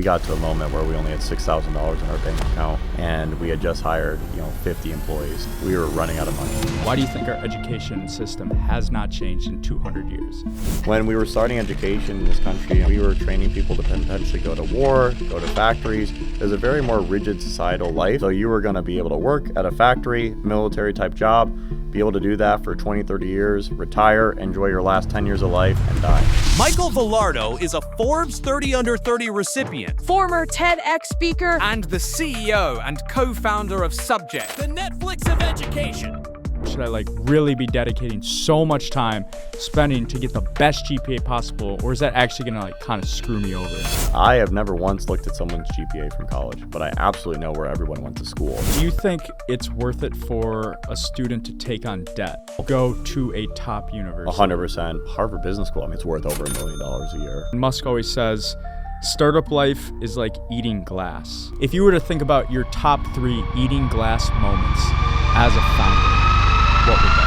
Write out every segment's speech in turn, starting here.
got to a moment where we only had $6,000 in our bank account, and we had just hired 50 employees. We were running out of money. Why do you think our education system has not changed in 200 years? When we were starting education in this country, we were training people to potentially go to war, go to factories. There's a very more rigid societal life. So you were going to be able to work at a factory, military type job, be able to do that for 20, 30 years, retire, enjoy your last 10 years of life, and die. Michael Vilardo is a Forbes 30 Under 30 recipient, former TEDx speaker, and the CEO and co-founder of Subject, the Netflix of education. Should I really be dedicating so much time spending to get the best GPA possible, or is that actually gonna kind of screw me over? I have never once looked at someone's GPA from college, but I absolutely know where everyone went to school. Do you think it's worth it for a student to take on debt, go to a top university? 100%. Harvard Business School, it's worth over $1 million a year. Musk always says, startup life is like eating glass. If you were to think about your top 3 eating glass moments as a founder, what would that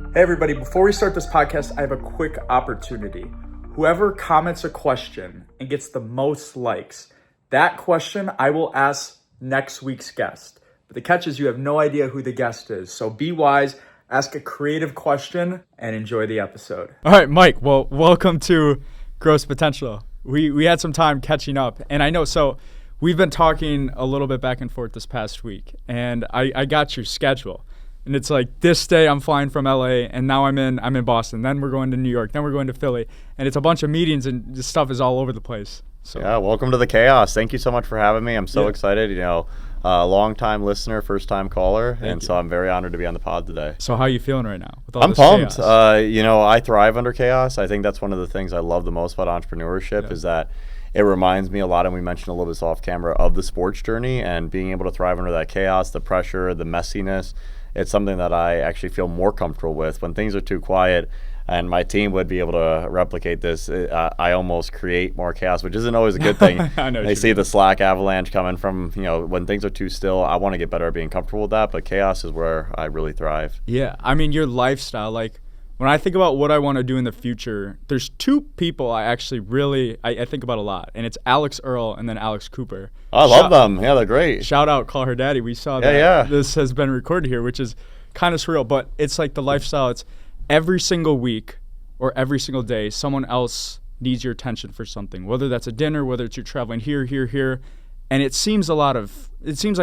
be? Hey everybody, before we start this podcast, I have a quick opportunity. Whoever comments a question and gets the most likes, that question I will ask next week's guest. But the catch is you have no idea who the guest is. So be wise, ask a creative question, and enjoy the episode. All right, Mike, well, welcome to Gross Potential. We had some time catching up, and I know, so we've been talking a little bit back and forth this past week, and I got your schedule. And it's like this day I'm flying from LA, and now I'm in Boston. Then we're going to New York. Then we're going to Philly, and it's a bunch of meetings, and this stuff is all over the place. So yeah, welcome to the chaos. Thank you so much for having me. I'm so excited. Long-time listener, first-time caller, so I'm very honored to be on the pod today. So how are you feeling right now with all I'm this pumped. chaos? I thrive under chaos. I think that's one of the things I love the most about entrepreneurship is that it reminds me a lot, and we mentioned a little bit off camera, of the sports journey and being able to thrive under that chaos, the pressure, the messiness. It's something that I actually feel more comfortable with. When things are too quiet, and my team would be able to replicate this, I almost create more chaos, which isn't always a good thing. I know. They see the Slack avalanche coming from, when things are too still. I want to get better at being comfortable with that, but chaos is where I really thrive. Yeah, your lifestyle, when I think about what I want to do in the future, there's 2 people I actually really I think about a lot, and it's Alex Earl and then Alex Cooper. I love them. Yeah, they're great. Shout out, Call Her Daddy. We saw that. Yeah. This has been recorded here, which is kind of surreal, but it's like the lifestyle. It's every single week or every single day, someone else needs your attention for something, whether that's a dinner, whether it's you're traveling here. And it seems like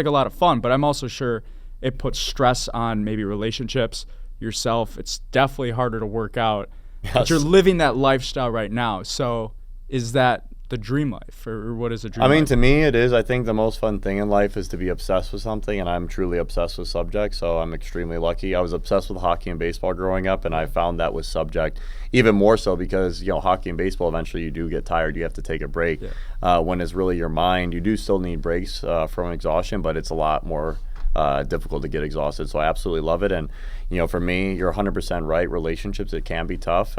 a lot of fun, but I'm also sure it puts stress on maybe relationships, yourself. It's definitely harder to work out. Yes. But you're living that lifestyle right now. So is that the dream life, or what is the dream life? To me it is. I think the most fun thing in life is to be obsessed with something, and I'm truly obsessed with Subject, so I'm extremely lucky. I was obsessed with hockey and baseball growing up, and I found that with Subject even more so because hockey and baseball, eventually you do get tired, you have to take a break. When it's really your mind, you do still need breaks from exhaustion, but it's a lot more difficult to get exhausted. So I absolutely love it. And for me, you're 100% right. Relationships, it can be tough.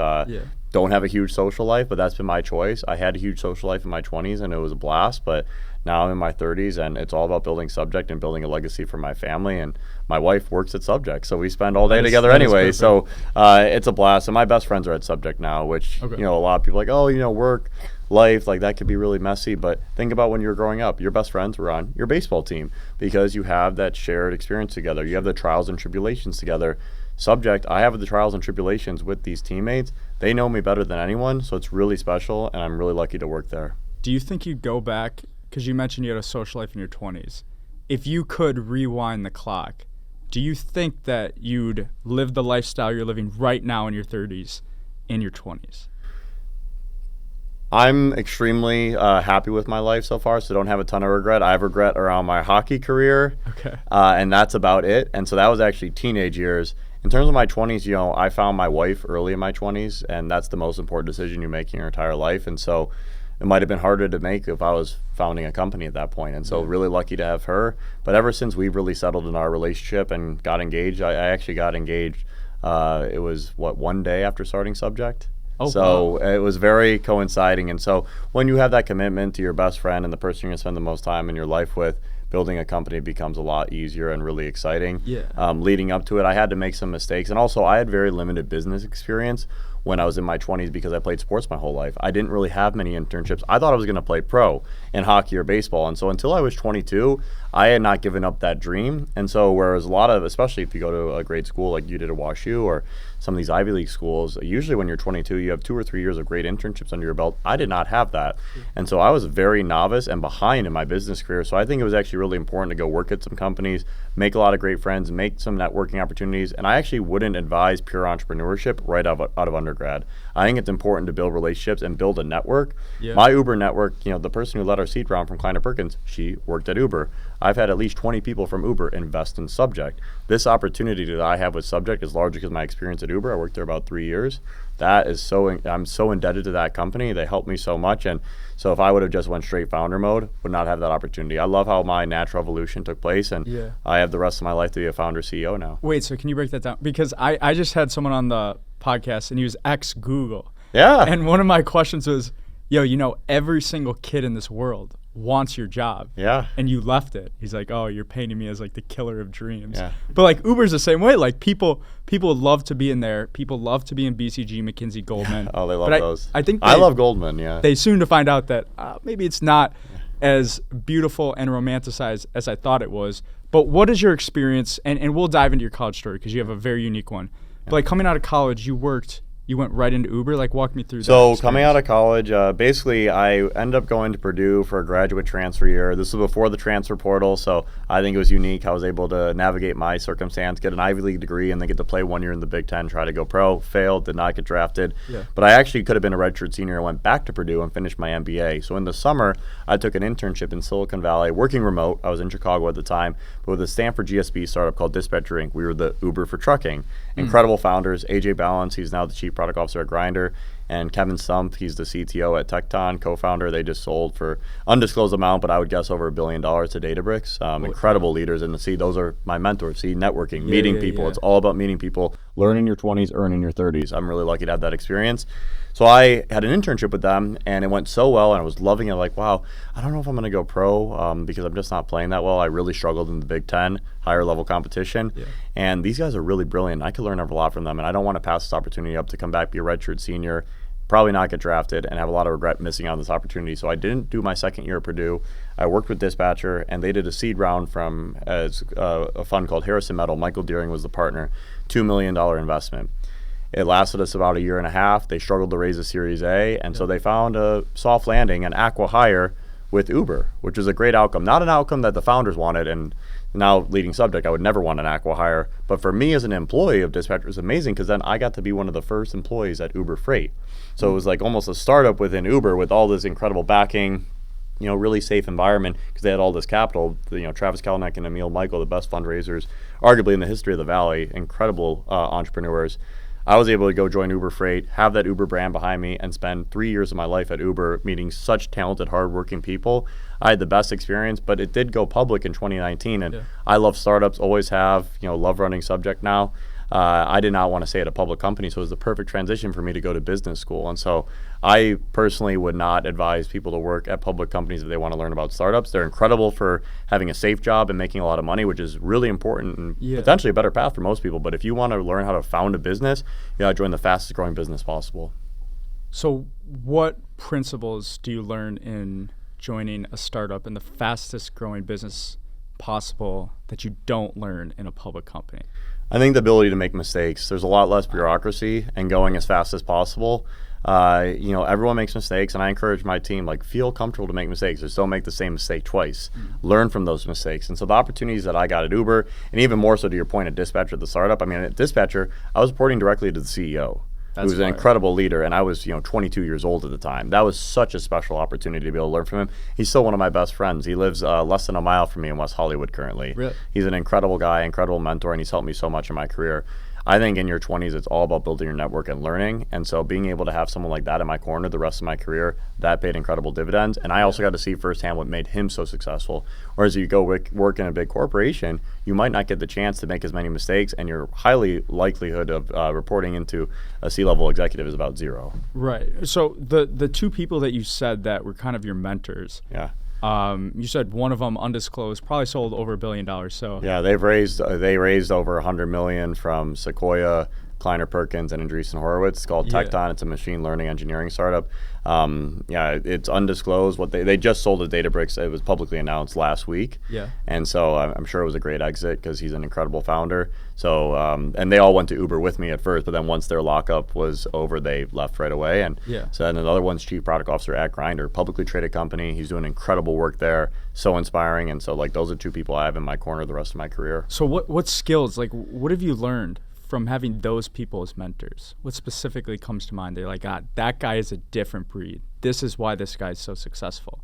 Don't have a huge social life, but that's been my choice. I had a huge social life in my 20s, and it was a blast, but now I'm in my 30s, and it's all about building Subject and building a legacy for my family. And my wife works at Subject, so we spend all day together anyway. So it's a blast. And my best friends are at Subject now, which a lot of people are like, work life, that could be really messy. But think about when you were growing up, your best friends were on your baseball team because you have that shared experience together. You have the trials and tribulations together. Subject, I have the trials and tribulations with these teammates. They know me better than anyone, so it's really special, and I'm really lucky to work there. Do you think you'd go back, because you mentioned you had a social life in your 20s, if you could rewind the clock, do you think that you'd live the lifestyle you're living right now in your 30s in your 20s? I'm extremely happy with my life so far, so don't have a ton of regret. I have regret around my hockey career, and that's about it. And so that was actually teenage years. In terms of my 20s, I found my wife early in my 20s, and that's the most important decision you make in your entire life. And so it might have been harder to make if I was founding a company at that point. And so really lucky to have her. But ever since we've really settled in our relationship and got engaged, I actually got engaged. It was, one day after starting Subject? So it was very coinciding. And so when you have that commitment to your best friend and the person you're going to spend the most time in your life with, building a company becomes a lot easier and really exciting. Leading up to it, I had to make some mistakes. And also, I had very limited business experience. when I was in my 20s because I played sports my whole life. I didn't really have many internships. I thought I was going to play pro in hockey or baseball. And so until I was 22, I had not given up that dream. And so whereas a lot of, especially if you go to a great school like you did at WashU or some of these Ivy League schools, usually when you're 22, you have 2 or 3 years of great internships under your belt. I did not have that. And so I was very novice and behind in my business career. So I think it was actually really important to go work at some companies, make a lot of great friends, make some networking opportunities. And I actually wouldn't advise pure entrepreneurship right out of undergrad. I think it's important to build relationships and build a network. Yeah. My Uber network, the person who led our seed round from Kleiner Perkins, she worked at Uber. I've had at least 20 people from Uber invest in Subject. This opportunity that I have with Subject is largely because of my experience at Uber. I worked there about 3 years. I'm so indebted to that company. They helped me so much. And so if I would have just went straight founder mode, would not have that opportunity. I love how my natural evolution took place, and I have the rest of my life to be a founder CEO now. Wait, so can you break that down? Because I just had someone on the podcast, and he was ex-Google. Yeah. And one of my questions was, every single kid in this world wants your job. Yeah. And you left it. He's like, oh, you're painting me as like the killer of dreams. Yeah. But like Uber's the same way. Like people love to be in there. People love to be in BCG, McKinsey, Goldman. Oh, they love those. I think I love Goldman, yeah. They soon to find out that maybe it's not as beautiful and romanticized as I thought it was. But what is your experience? And we'll dive into your college story because you have a very unique one. But like coming out of college, you went right into Uber. Like walk me through that. So coming out of college, basically I ended up going to Purdue for a graduate transfer year. This was before the transfer portal, so I think it was unique. I was able to navigate my circumstance, get an Ivy League degree, and then get to play 1 year in the Big Ten, try to go pro. Failed, did not get drafted. Yeah. But I actually could have been a redshirt senior and went back to Purdue and finished my MBA. So in the summer, I took an internship in Silicon Valley, working remote. I was in Chicago at the time, but with a Stanford GSB startup called Dispatcher Inc. We were the Uber for trucking. Incredible founders. AJ Balance, he's now the chief product officer at Grindr, and Kevin Stump, he's the CTO at Tecton, co-founder. They just sold for undisclosed amount, but I would guess over $1 billion to Databricks. Incredible leaders, and those are my mentors. Networking, meeting people. It's all about meeting people. Learn in your 20s, earn in your 30s. I'm really lucky to have that experience. So I had an internship with them, and it went so well, and I was loving it. Like, wow, I don't know if I'm going to go pro because I'm just not playing that well. I really struggled in the Big Ten, higher level competition. Yeah. And these guys are really brilliant. I could learn a lot from them, and I don't want to pass this opportunity up to come back, be a redshirt senior, probably not get drafted, and have a lot of regret missing out on this opportunity. So I didn't do my second year at Purdue. I worked with Dispatcher, and they did a seed round from a fund called Harrison Metal. Michael Deering was the partner, $2 million investment. It lasted us about a year and a half. They struggled to raise a Series A, and so they found a soft landing, an acqui-hire with Uber, which is a great outcome. Not an outcome that the founders wanted, and now leading Subject, I would never want an acqui-hire. But for me as an employee of Dispatcher, it was amazing because then I got to be one of the first employees at Uber Freight. So it was like almost a startup within Uber with all this incredible backing, really safe environment because they had all this capital. Travis Kalanick and Emil Michael, the best fundraisers, arguably in the history of the Valley, incredible entrepreneurs. I was able to go join Uber Freight, have that Uber brand behind me, and spend 3 years of my life at Uber meeting such talented, hardworking people. I had the best experience, but it did go public in 2019, and I love startups, always have, love running Subject now. I did not want to stay at a public company, so it was the perfect transition for me to go to business school. And so I personally would not advise people to work at public companies if they want to learn about startups. They're incredible for having a safe job and making a lot of money, which is really important and potentially a better path for most people. But if you want to learn how to found a business, you got to join the fastest growing business possible. So what principles do you learn in joining a startup in the fastest growing business possible that you don't learn in a public company? I think the ability to make mistakes. There's a lot less bureaucracy and going as fast as possible. Everyone makes mistakes, and I encourage my team, feel comfortable to make mistakes. Just don't make the same mistake twice. Learn from those mistakes. And so the opportunities that I got at Uber, and even more so to your point at Dispatcher, the startup, at Dispatcher, I was reporting directly to the CEO. He was an incredible leader, and I was 22 years old at the time. That was such a special opportunity to be able to learn from him. He's still one of my best friends. He lives less than a mile from me in West Hollywood currently. Really? He's an incredible guy, incredible mentor, and he's helped me so much in my career. I think in your 20s, it's all about building your network and learning. And so being able to have someone like that in my corner the rest of my career, that paid incredible dividends. And I also got to see firsthand what made him so successful. Whereas you go work in a big corporation, you might not get the chance to make as many mistakes, and your highly likelihood of reporting into a C-level executive is about zero. Right. So the two people that you said that were kind of your mentors. Yeah. You said one of them, undisclosed, probably sold over $1 billion. So yeah, they raised over $100 million from Sequoia, Kleiner Perkins and Andreessen Horowitz. It's called Tecton. It's a machine learning engineering startup. It's undisclosed. What they just sold to Databricks. It was publicly announced last week. Yeah. And so I'm sure it was a great exit because he's an incredible founder. So and they all went to Uber with me at first, but then once their lockup was over, they left right away. And so then another one's chief product officer at Grindr, publicly traded company. He's doing incredible work there. So inspiring. And so like those are two people I have in my corner the rest of my career. So what skills, like what have you learned from having those people as mentors? What specifically comes to mind? They're like, that guy is a different breed. This is why this guy's so successful.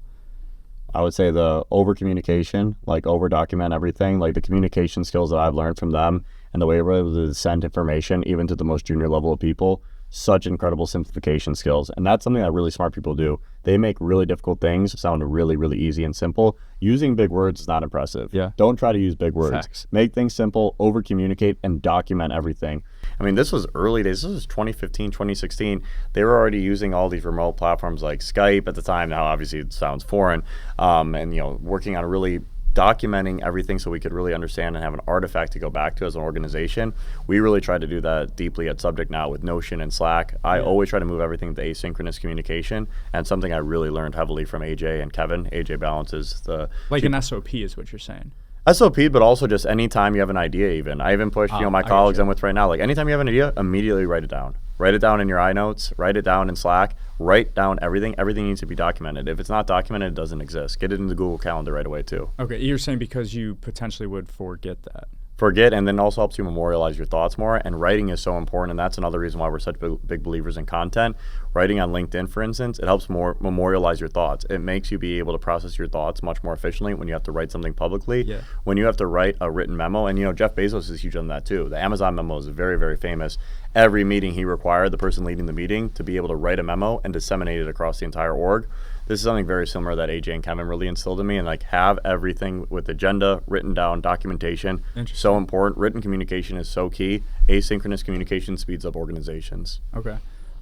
I would say the over communication, like over document everything, like the communication skills that I've learned from them and the way we're able to send information even to the most junior level of people, such incredible simplification skills. And that's something that really smart people do. They make really difficult things sound really, really easy and simple. Using big words is not impressive. Yeah. Don't try to use big words. Facts. Make things simple, over communicate, and document everything. I mean, this was early days. This was 2015, 2016. They were already using all these remote platforms like Skype at the time. Now, obviously, it sounds foreign. And, working on really documenting everything so we could really understand and have an artifact to go back to as an organization. We really try to do that deeply at Subject now with Notion and Slack. I always try to move everything to asynchronous communication, and something I really learned heavily from AJ and Kevin. AJ balances the... Like an SOP is what you're saying. SOP, but also just anytime you have an idea even. I even push, my colleagues I'm with right now, like anytime you have an idea, immediately write it down. Write it down in your iNotes, write it down in Slack, write down everything. Everything needs to be documented. If it's not documented, it doesn't exist. Get it in the Google Calendar right away too. Okay, you're saying because you potentially would forget that. Forget, and then also helps you memorialize your thoughts more. And writing is so important, and that's another reason why we're such big believers in content. Writing on LinkedIn, for instance, it helps more memorialize your thoughts. It makes you be able to process your thoughts much more efficiently when you have to write something publicly. Yeah. When you have to write a written memo, and Jeff Bezos is huge on that too. The Amazon memo is very, very famous. Every meeting he required the person leading the meeting to be able to write a memo and disseminate it across the entire org. This is something very similar that AJ and Kevin really instilled in me, and like have everything with agenda written down, documentation. So important. Written communication is so key. Asynchronous communication speeds up organizations. Okay.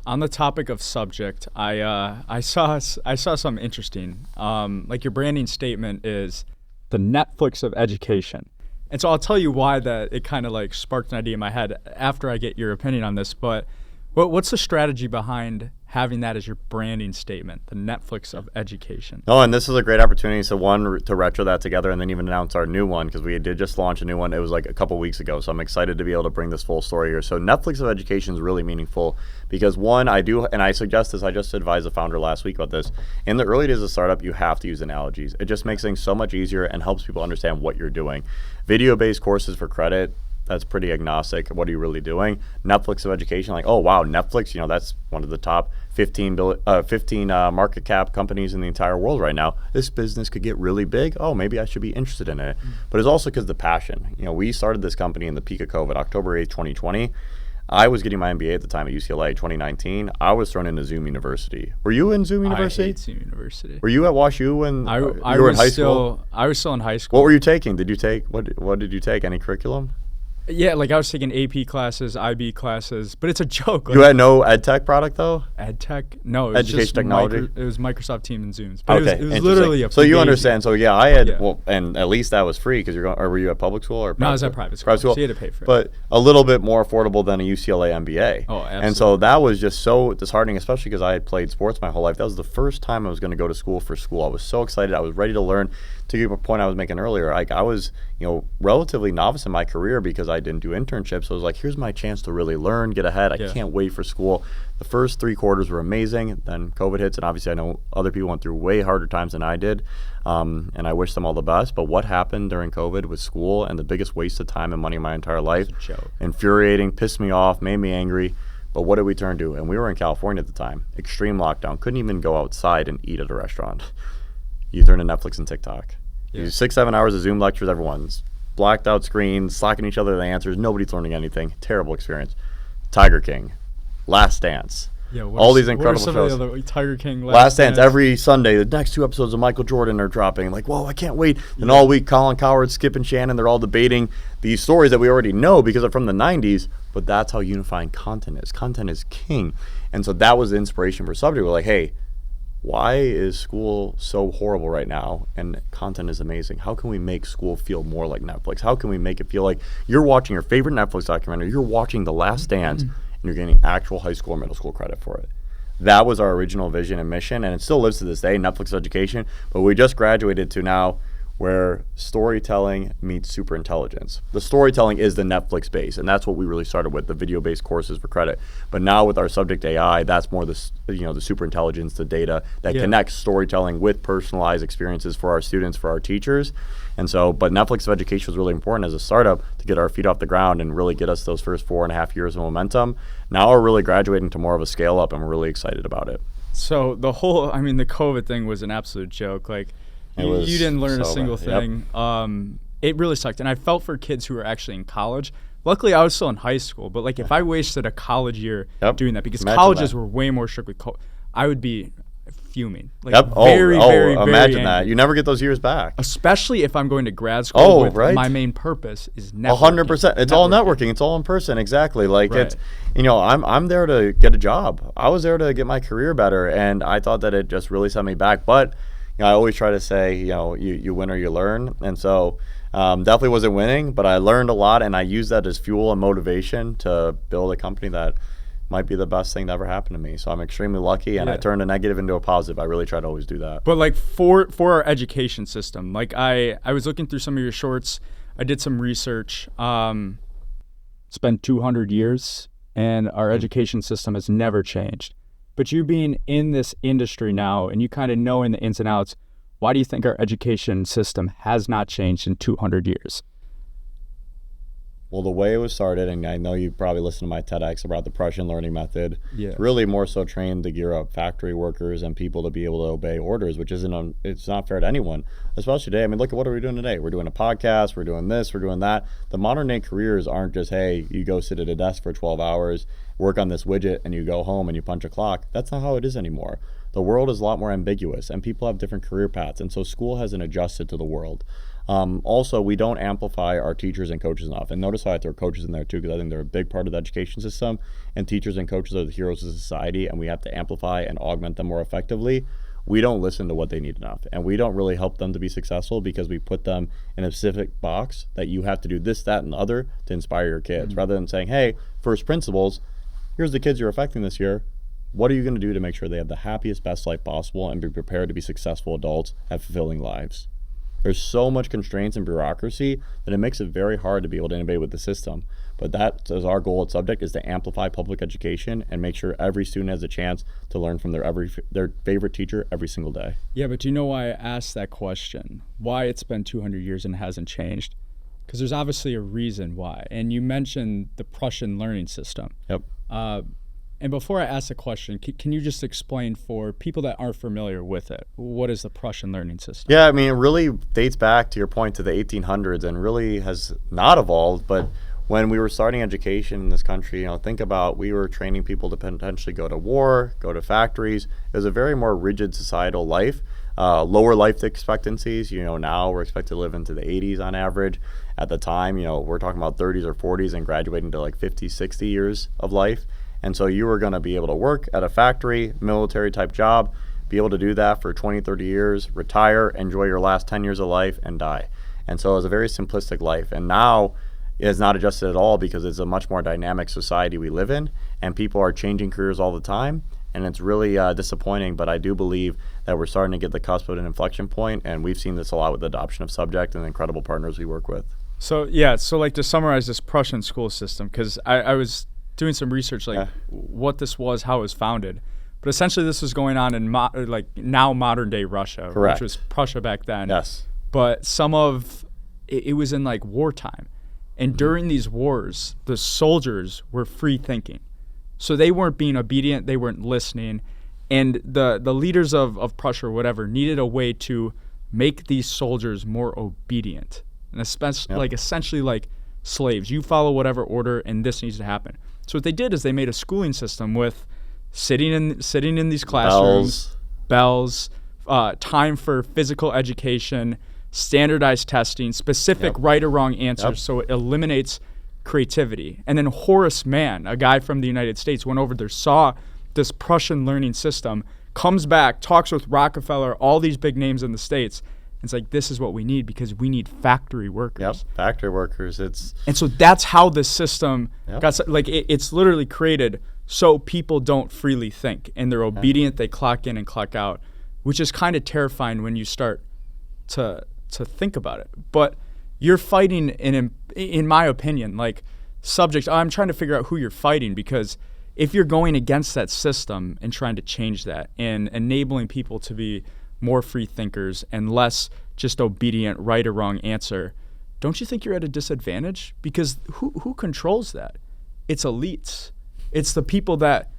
On the topic of Subject, I saw something interesting. Like your branding statement is the Netflix of education. And so I'll tell you why that it kind of like sparked an idea in my head after I get your opinion on this. But what's the strategy behind having that as your branding statement, the Netflix of education? Oh, and this is a great opportunity. So one, to retro that together and then even announce our new one, because we did just launch a new one. It was like a couple weeks ago. So I'm excited to be able to bring this full story here. So Netflix of education is really meaningful because one, I do, and I suggest this, I just advised the founder last week about this. In the early days of startup, you have to use analogies. It just makes things so much easier and helps people understand what you're doing. Video-based courses for credit, that's pretty agnostic. What are you really doing? Netflix of education, like, oh, wow, Netflix, that's one of the top 15 market cap companies in the entire world right now. This business could get really big. Oh, maybe I should be interested in it. But it's also because the passion. We started this company in the peak of COVID, October 8th, 2020. I was getting my MBA at the time at UCLA, 2019. I was thrown into Zoom University. Were you in Zoom University? I hate Zoom University. Were you at WashU when you were in high school? I was still in high school. What were you taking? What did you take? Any curriculum? Yeah, like I was taking AP classes, IB classes, but it's a joke. You had no edtech product though? Edtech? No, it was Education just technology? it was Microsoft Teams and Zooms. But Okay, it was literally a so you fugazi. understand. So yeah, I had well, and at least that was free because you're going. Or were you at public school or? No, I was at private school. So you had to pay for it. But a little bit more affordable than a UCLA MBA. Oh, absolutely. And so that was just so disheartening, especially because I had played sports my whole life. That was the first time I was going to go to school for school. I was so excited. I was ready to learn. To give a point I was making earlier, like I was, relatively novice in my career because I didn't do internships. So I was like, here's my chance to really learn, get ahead. I can't wait for school. The first 3 quarters were amazing. Then COVID hits, and obviously I know other people went through way harder times than I did, and I wish them all the best. But what happened during COVID with school and the biggest waste of time and money in my entire life, infuriating, pissed me off, made me angry. But what did we turn to? And we were in California at the time, extreme lockdown, couldn't even go outside and eat at a restaurant. You turn to Netflix and TikTok. You do 6-7 hours of Zoom lectures, everyone's blacked out screens, slacking each other the answers, nobody's learning anything. Terrible experience. Tiger King, Last Dance. All these incredible shows. The Tiger King, Last Dance every Sunday. The next 2 episodes of Michael Jordan are dropping. Like, whoa, I can't wait. And all week, Colin Cowherd, Skip and Shannon, they're all debating these stories that we already know because they're from the 90s. But that's how unifying content is. Content is king. And so that was the inspiration for Subject. We're like, hey, why is school so horrible right now and content is amazing? How can we make school feel more like Netflix? How can we make it feel like you're watching your favorite Netflix documentary, you're watching The Last Dance, and you're getting actual high school or middle school credit for it? That was our original vision and mission, and it still lives to this day, Netflix education. But we just graduated to now where storytelling meets superintelligence. The storytelling is the Netflix base, and that's what we really started with, the video-based courses for credit. But now with our subject AI, that's more the superintelligence, the data that connects storytelling with personalized experiences for our students, for our teachers. And so, but Netflix education was really important as a startup to get our feet off the ground and really get us those first 4.5 years of momentum. Now we're really graduating to more of a scale up, and we're really excited about it. So the COVID thing was an absolute joke. Like, you didn't learn a single thing. It really sucked. And I felt for kids who were actually in college. Luckily, I was still in high school. But like, if I wasted a college year doing that, because colleges were way more strict with I would be fuming. Like, very imagine that. angry. You never get those years back. Especially if I'm going to grad school my main purpose is networking. 100%. It's all networking. It's all in person. Exactly. Like it's, I'm there to get a job. I was there to get my career better. And I thought that it just really set me back. But I always try to say, you win or you learn. And so definitely wasn't winning, but I learned a lot, and I used that as fuel and motivation to build a company that might be the best thing that ever happened to me. So I'm extremely lucky, and I turned a negative into a positive. I really try to always do that. But like for our education system, like I was looking through some of your shorts. I did some research. It's been 200 years, and our education system has never changed. But you being in this industry now, and you kind of knowing the ins and outs, why do you think our education system has not changed in 200 years? Well, the way it was started, and I know you probably listened to my TEDx about the Prussian learning method, it's really more so trained to gear up factory workers and people to be able to obey orders, which it's not fair to anyone, especially today. I mean, look at what are we doing today? We're doing a podcast, we're doing this, we're doing that. The modern day careers aren't just, hey, you go sit at a desk for 12 hours, work on this widget, and you go home and you punch a clock. That's not how it is anymore. The world is a lot more ambiguous, and people have different career paths, and so school hasn't adjusted to the world. Also, we don't amplify our teachers and coaches enough. And notice how I throw coaches in there too, because I think they're a big part of the education system. And teachers and coaches are the heroes of society, and we have to amplify and augment them more effectively. We don't listen to what they need enough, and we don't really help them to be successful because we put them in a specific box that you have to do this, that, and the other to inspire your kids, rather than saying, hey, first principles, here's the kids you're affecting this year. What are you going to do to make sure they have the happiest, best life possible and be prepared to be successful adults at fulfilling lives? There's so much constraints and bureaucracy that it makes it very hard to be able to innovate with the system. But that is our goal at Subject, is to amplify public education and make sure every student has a chance to learn from their favorite teacher every single day. Yeah, but do you know why I asked that question? Why it's been 200 years and hasn't changed? Because there's obviously a reason why. And you mentioned the Prussian learning system. Yep. And before I ask the question, can you just explain for people that aren't familiar with it, what is the Prussian learning system? Yeah, I mean, it really dates back, to your point, to the 1800s and really has not evolved. But when we were starting education in this country, think about, we were training people to potentially go to war, go to factories. It was a very more rigid societal life, lower life expectancies. Now we're expected to live into the 80s on average. At the time, we're talking about 30s or 40s and graduating to like 50, 60 years of life. And so you were going to be able to work at a factory, military type job, be able to do that for 20, 30 years, retire, enjoy your last 10 years of life, and die. And so it was a very simplistic life. And now it has not adjusted at all, because it's a much more dynamic society we live in, and people are changing careers all the time. And it's really disappointing, but I do believe that we're starting to get the cusp of an inflection point, and we've seen this a lot with the adoption of Subject and the incredible partners we work with. So like to summarize this Prussian school system, because I was doing some research, what this was, how it was founded. But essentially this was going on in now modern day Russia, Correct. Which was Prussia back then. Yes. But it was in wartime. And during these wars, the soldiers were free thinking. So they weren't being obedient, they weren't listening. And the leaders of Prussia or whatever needed a way to make these soldiers more obedient. And especially essentially like slaves. You follow whatever order, and this needs to happen. So what they did is they made a schooling system with sitting in these classrooms, bells, time for physical education, standardized testing, specific right or wrong answers, so it eliminates creativity. And then Horace Mann, a guy from the United States, went over there, saw this Prussian learning system, comes back, talks with Rockefeller, all these big names in the States. It's like, this is what we need because we need factory workers. Yep, factory workers. And so that's how this system Yep. got, like, it's literally created so people don't freely think and they're obedient, they clock in and clock out, which is kind of terrifying when you start to think about it. But you're fighting, in my opinion, like, Subject, I'm trying to figure out who you're fighting, because if you're going against that system and trying to change that and enabling people to be more free thinkers and less just obedient right or wrong answer, don't you think you're at a disadvantage? Because who controls that? It's elites. It's the people that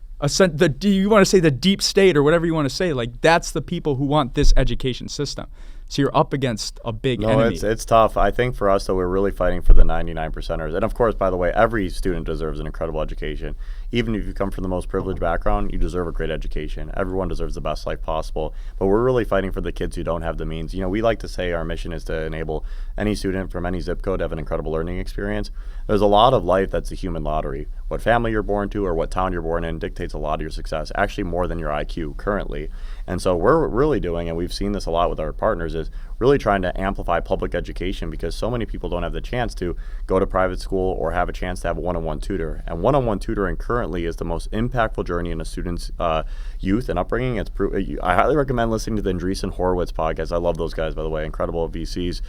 you want to say the deep state or whatever you want to say, like, that's the people who want this education system. So you're up against a big enemy. It's tough. I think for us, though, we're really fighting for the 99%ers. And of course, by the way, every student deserves an incredible education. Even if you come from the most privileged background, you deserve a great education. Everyone deserves the best life possible. But we're really fighting for the kids who don't have the means. You know, we like to say our mission is to enable any student from any zip code to have an incredible learning experience. There's a lot of life that's a human lottery. What family you're born to or what town you're born in dictates a lot of your success, actually more than your IQ currently. And so we're really doing, and we've seen this a lot with our partners, is really trying to amplify public education, because so many people don't have the chance to go to private school or have a chance to have a one-on-one tutor. And one-on-one tutoring currently is the most impactful journey in a student's youth and upbringing. I highly recommend listening to the Andreessen Horowitz podcast. I love those guys, by the way, incredible VCs.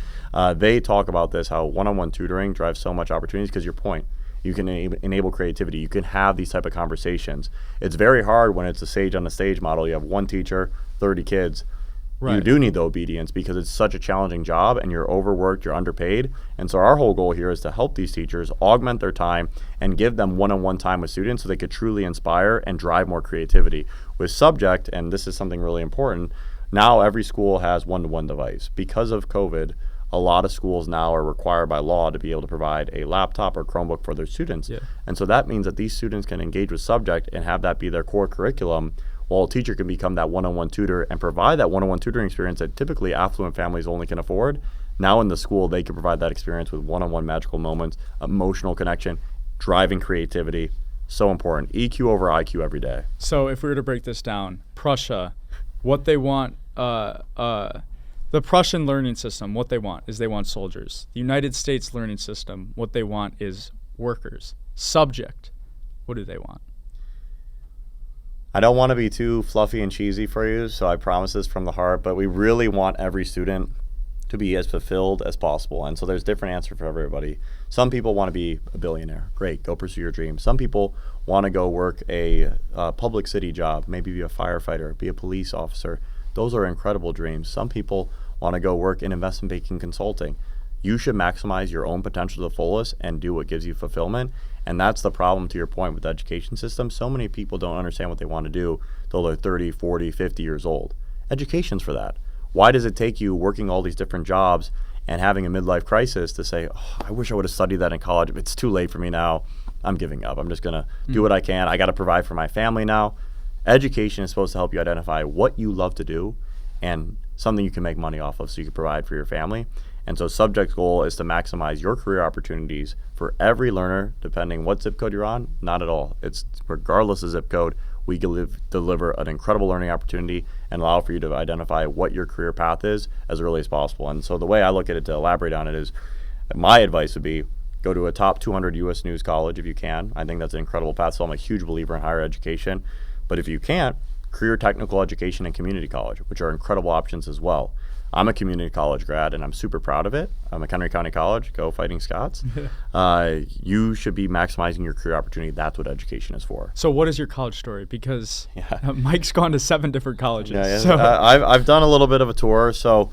They talk about this, how one-on-one tutoring drives so much opportunities, because your point, you can enable creativity. You can have these type of conversations. It's very hard when it's a sage on the stage model. You have one teacher, 30 kids. Right. You do need the obedience because it's such a challenging job and you're overworked, you're underpaid. And so our whole goal here is to help these teachers augment their time and give them one-on-one time with students so they could truly inspire and drive more creativity. With Subject, and this is something really important, now every school has one-to-one device. Because of COVID, a lot of schools now are required by law to be able to provide a laptop or Chromebook for their students. Yeah. And so that means that these students can engage with Subject and have that be their core curriculum, while a teacher can become that one-on-one tutor and provide that one-on-one tutoring experience that typically affluent families only can afford. Now in the school, they can provide that experience with one-on-one magical moments, emotional connection, driving creativity. So important. EQ over IQ every day. So if we were to break this down, Prussia, what they want, the Prussian learning system, what they want is they want soldiers. The United States learning system, what they want is workers. Subject, what do they want? I don't want to be too fluffy and cheesy for you, so I promise this from the heart, but we really want every student to be as fulfilled as possible. And so there's different answers for everybody. Some people want to be a billionaire. Great, go pursue your dream. Some people want to go work a public city job, maybe be a firefighter, be a police officer. Those are incredible dreams. Some people want to go work in investment banking consulting. You should maximize your own potential to the fullest and do what gives you fulfillment. And that's the problem, to your point, with the education system. So many people don't understand what they want to do till they're 30, 40, 50 years old. Education's for that. Why does it take you working all these different jobs and having a midlife crisis to say, oh, I wish I would have studied that in college. It's too late for me now. I'm giving up. I'm just going to do what I can. I got to provide for my family now. Education is supposed to help you identify what you love to do and something you can make money off of so you can provide for your family. And so Subject's goal is to maximize your career opportunities for every learner, depending what zip code you're on. Not at all. It's regardless of zip code, we can deliver an incredible learning opportunity and allow for you to identify what your career path is as early as possible. And so the way I look at it, to elaborate on it, is my advice would be go to a top 200 U.S. news college if you can. I think that's an incredible path. So I'm a huge believer in higher education. But if you can't, career technical education and community college, which are incredible options as well. I'm a community college grad, and I'm super proud of it. I'm a Henry County College. Go Fighting Scots. You should be maximizing your career opportunity. That's what education is for. So what is your college story? Because Mike's gone to 7 different colleges. Yeah. So. I've done a little bit of a tour. So,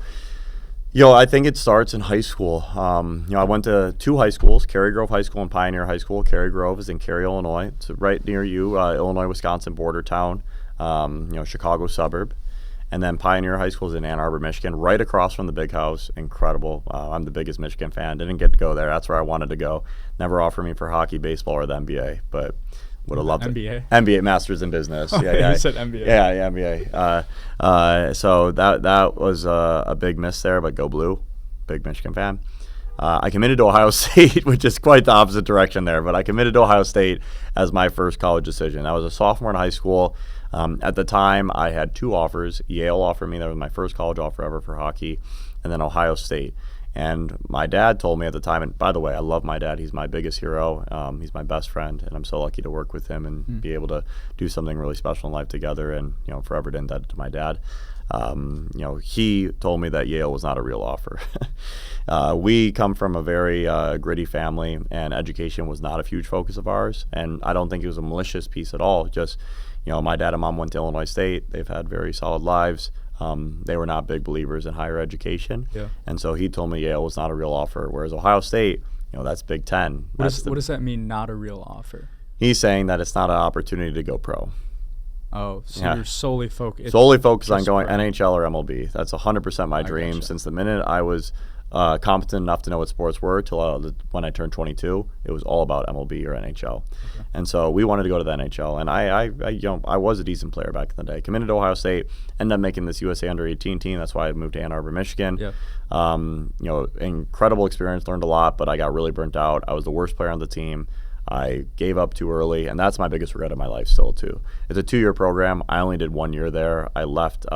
I think it starts in high school. I went to 2 high schools, Cary Grove High School and Pioneer High School. Cary Grove is in Cary, Illinois. It's right near you, Illinois-Wisconsin border town, Chicago suburb. And then Pioneer High School is in Ann Arbor, Michigan, right across from the Big House. Incredible. I'm the biggest Michigan fan. Didn't get to go there. That's where I wanted to go. Never offered me for hockey, baseball, or the NBA, but would have loved NBA. it. NBA, Masters in Business. Yeah. You said NBA. Yeah, NBA. So that was a big miss there, but go blue. Big Michigan fan. I committed to Ohio State, which is quite the opposite direction there, but I committed to Ohio State as my first college decision. I was a sophomore in high school. At the time, I had 2 offers. Yale offered me, that was my first college offer ever for hockey, and then Ohio State. And my dad told me at the time, and by the way, I love my dad. He's my biggest hero. He's my best friend, and I'm so lucky to work with him and be able to do something really special in life together, and forever indebted to my dad. He told me that Yale was not a real offer. We come from a very gritty family, and education was not a huge focus of ours. And I don't think it was a malicious piece at all. Just, my dad and mom went to Illinois State. They've had very solid lives. They were not big believers in higher education. Yeah. And so he told me Yale was not a real offer, whereas Ohio State, that's Big Ten. What does that mean, not a real offer? He's saying that it's not an opportunity to go pro. Oh, so you're solely focused. Solely focused on going NHL or MLB. That's 100% my dream. Since the minute I was competent enough to know what sports were till when I turned 22, it was all about MLB or NHL. Okay. And so we wanted to go to the NHL. And I was a decent player back in the day. Committed to Ohio State, ended up making this USA Under-18 team. That's why I moved to Ann Arbor, Michigan. Yeah. Incredible experience, learned a lot, but I got really burnt out. I was the worst player on the team. I gave up too early, and that's my biggest regret in my life still, too. It's a 2-year program. I only did 1 year there. I left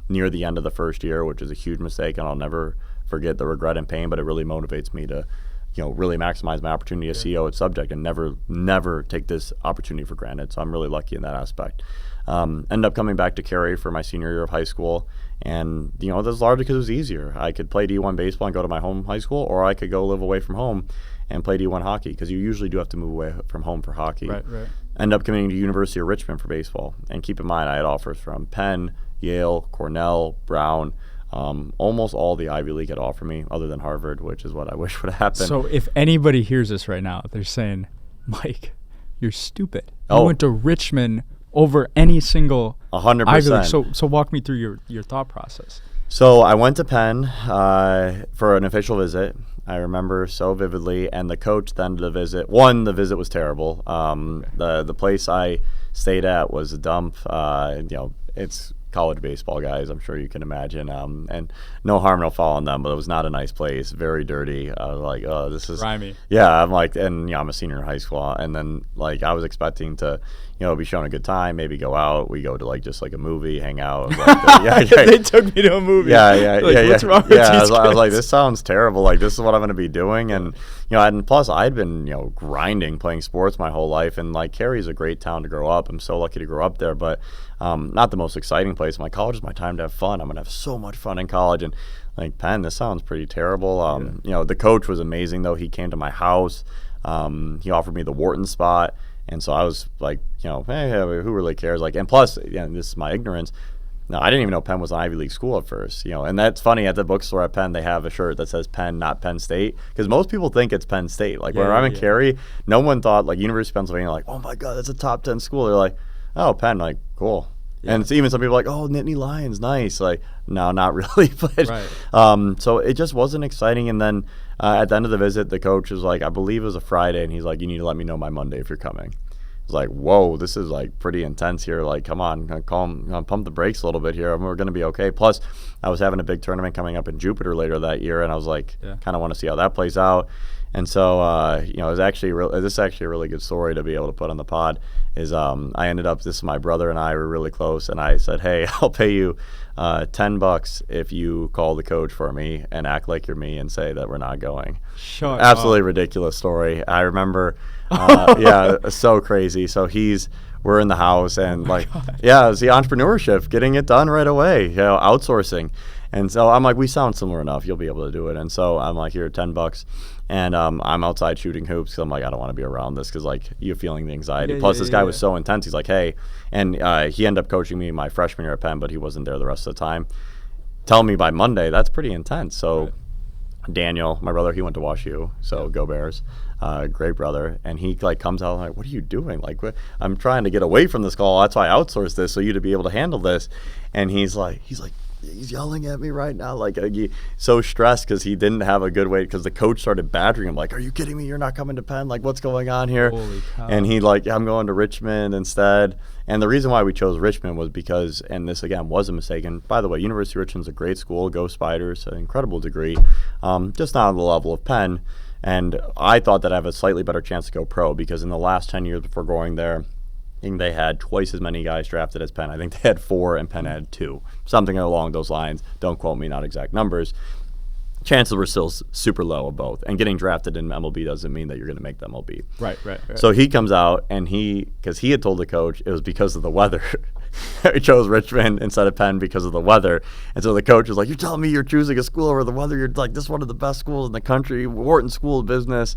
near the end of the first year, which is a huge mistake, and I'll never forget the regret and pain, but it really motivates me to really maximize my opportunity as CEO at Subject and never take this opportunity for granted. So I'm really lucky in that aspect. Ended up coming back to Cary for my senior year of high school, and this is largely because it was easier. I could play D1 baseball and go to my home high school, or I could go live away from home and play D1 hockey, because you usually do have to move away from home for hockey. Right. End up committing to University of Richmond for baseball. And keep in mind, I had offers from Penn, Yale, Cornell, Brown. Almost all the Ivy League had offered me, other than Harvard, which is what I wish would have happened. So if anybody hears this right now, they're saying, Mike, you're stupid. You went to Richmond over any single 100%. Ivy League. So walk me through your thought process. So I went to Penn for an official visit. I remember so vividly, and the coach then did a visit. The visit was terrible. The place I stayed at was a dump. It's college baseball, guys. I'm sure you can imagine. And no harm, no foul on them, but it was not a nice place. Very dirty. I was like, oh, this is grimy. Yeah, I'm like, and I'm a senior in high school, and then I was expecting to, be shown a good time, maybe go out. We go to just a movie, hang out. They took me to a movie. What's wrong with these I was kids? like, this sounds terrible. This is what I'm going to be doing, and and plus I'd been grinding, playing sports my whole life, and Cary's a great town to grow up. I'm so lucky to grow up there, but not the most exciting place. My college is my time to have fun. I'm going to have so much fun in college, and Penn, this sounds pretty terrible. The coach was amazing though. He came to my house. He offered me the Wharton spot. And so I was like, hey, who really cares? And plus, this is my ignorance. No, I didn't even know Penn was an Ivy League school at first, And that's funny. At the bookstore at Penn, they have a shirt that says Penn, not Penn State, because most people think it's Penn State. Where I'm in Cary, no one thought University of Pennsylvania, oh my God, that's a top 10 school. They're like, oh, Penn, cool. Yeah. And it's even some people oh, Nittany Lions, nice. No, not really. But right. So it just wasn't exciting. And then at the end of the visit, the coach was I believe it was a Friday, and he's like, you need to let me know by Monday if you're coming. I was like, whoa, this is pretty intense here. Come on, pump the brakes a little bit here. We're going to be okay. Plus, I was having a big tournament coming up in Jupiter later that year, and I was kind of want to see how that plays out. And so, this is actually a really good story to be able to put on the pod. Is I ended up, this is my brother and I were really close, and I said, hey, I'll pay you $10 if you call the coach for me and act like you're me and say that we're not going. Shut Absolutely up. Ridiculous story. I remember, so crazy. So we're in the house, and it's the entrepreneurship, getting it done right away, outsourcing. And so I'm like, we sound similar enough. You'll be able to do it. And so I'm like, here, $10. And I'm outside shooting hoops, because I'm like, I don't want to be around this, because you're feeling the anxiety. Plus, this guy was so intense. He's like, hey, and he ended up coaching me my freshman year at Penn, but he wasn't there the rest of the time. Tell me by Monday, that's pretty intense. So Daniel, my brother, he went to Wash U, so go Bears. Great brother. And he comes out what are you doing? I'm trying to get away from this call. That's why I outsourced this, so you to be able to handle this. And he's yelling at me right now, so stressed because he didn't have a good way, because the coach started badgering him, are you kidding me? You're not coming to Penn? What's going on here? Holy cow. And he I'm going to Richmond instead. And the reason why we chose Richmond was because, and this again was a mistake, and by the way, University of Richmond's a great school, go Spiders, an incredible degree, just not on the level of Penn. And I thought that I have a slightly better chance to go pro, because in the last 10 years before going there, think they had twice as many guys drafted as Penn. I think they had 4 and Penn had 2. Something along those lines. Don't quote me, not exact numbers. Chances were still super low of both. And getting drafted in MLB doesn't mean that you're going to make the MLB. Right. So he comes out, and because he had told the coach it was because of the weather. He chose Richmond instead of Penn because of the weather. And so the coach was like, you're telling me you're choosing a school over the weather? You're like, this is one of the best schools in the country, Wharton School of Business.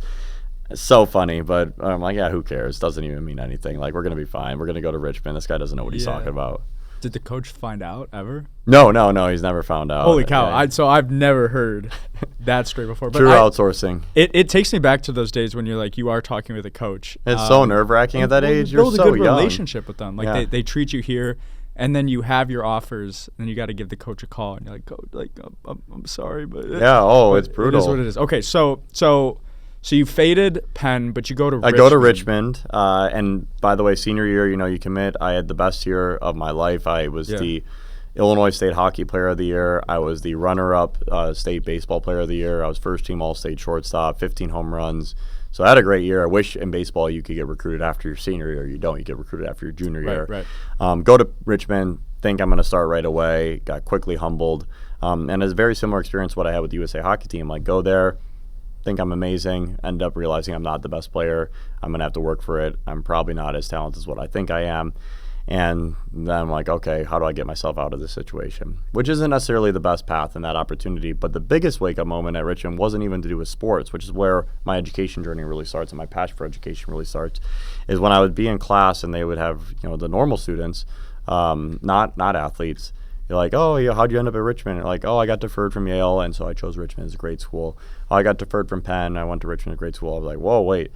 It's so funny, but I'm like, yeah, who cares? Doesn't even mean anything. Like, we're going to be fine. We're going to go to Richmond. This guy doesn't know what he's talking about. Did the coach find out ever? No, he's never found out. Holy cow. Yeah. So I've never heard that straight before. But True outsourcing. It takes me back to those days when you're like, you are talking with a coach. It's so nerve-wracking at that age. You're so young. Build a good relationship with them. Like, they treat you here, and then you have your offers, and you got to give the coach a call, and you're like, coach, like, I'm sorry, but it's brutal. It is what it is. Okay, so you faded Penn, but you go to Richmond. I go to Richmond, and by the way, senior year, you commit. I had the best year of my life. I was the Illinois State Hockey Player of the Year. I was the runner-up State Baseball Player of the Year. I was first-team All-State shortstop, 15 home runs. So I had a great year. I wish in baseball you could get recruited after your senior year. You don't. You get recruited after your junior year. Right. Go to Richmond, think I'm going to start right away, got quickly humbled. And it's a very similar experience to what I had with the USA Hockey Team. Like, go there, think I'm amazing, end up realizing I'm not the best player. I'm going to have to work for it. I'm probably not as talented as what I think I am. And then I'm like, okay, how do I get myself out of this situation? Which isn't necessarily the best path in that opportunity. But the biggest wake-up moment at Richmond wasn't even to do with sports, which is where my education journey really starts and my passion for education really starts, is when I would be in class and they would have, the normal students, not athletes. You're like, oh, yeah, how'd you end up at Richmond? You're like, oh, I got deferred from Yale, and so I chose Richmond as a great school. Oh, I got deferred from Penn. I went to Richmond, a great school. I was like, whoa, wait.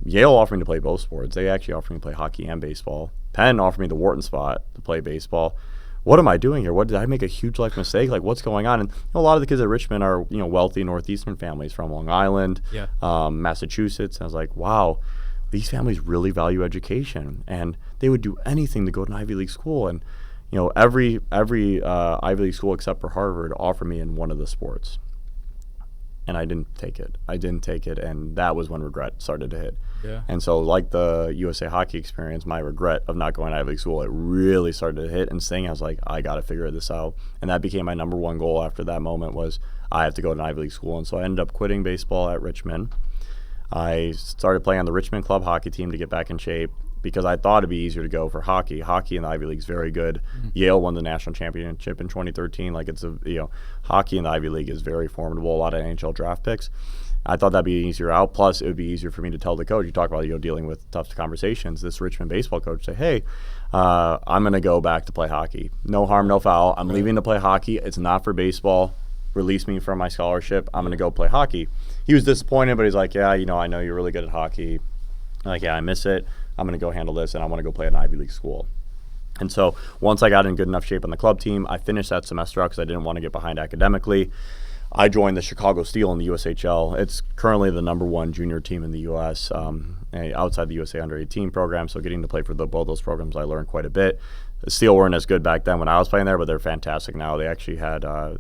Yale offered me to play both sports. They actually offered me to play hockey and baseball. Penn offered me the Wharton spot to play baseball. What am I doing here? Did I make a huge life mistake? Like, what's going on? And a lot of the kids at Richmond are, wealthy Northeastern families from Long Island, Massachusetts. And I was like, wow, these families really value education, and they would do anything to go to an Ivy League school. And every Ivy League school except for Harvard offered me in one of the sports. And I didn't take it. And that was when regret started to hit. Yeah. And so, like the USA Hockey experience, my regret of not going to Ivy League school, it really started to hit and sting. I was like, I got to figure this out. And that became my number one goal after that moment was I have to go to an Ivy League school. And so I ended up quitting baseball at Richmond. I started playing on the Richmond club hockey team to get back in shape, because I thought it'd be easier to go for hockey. Hockey in the Ivy League is very good. Mm-hmm. Yale won the national championship in 2013. Like, hockey in the Ivy League is very formidable. A lot of NHL draft picks. I thought that'd be an easier out. Plus, it would be easier for me to tell the coach. You talk about dealing with tough conversations. This Richmond baseball coach say, hey, I'm going to go back to play hockey. No harm, no foul. I'm leaving to play hockey. It's not for baseball. Release me from my scholarship. I'm going to go play hockey. He was disappointed, but he's like, yeah, I know you're really good at hockey. I'm like, yeah, I miss it. I'm going to go handle this, and I want to go play at an Ivy League school. And so once I got in good enough shape on the club team, I finished that semester out because I didn't want to get behind academically. I joined the Chicago Steel in the USHL. It's currently the number one junior team in the U.S. Outside the USA Under-18 program. So getting to play for both those programs, I learned quite a bit. The Steel weren't as good back then when I was playing there, but they're fantastic now. They actually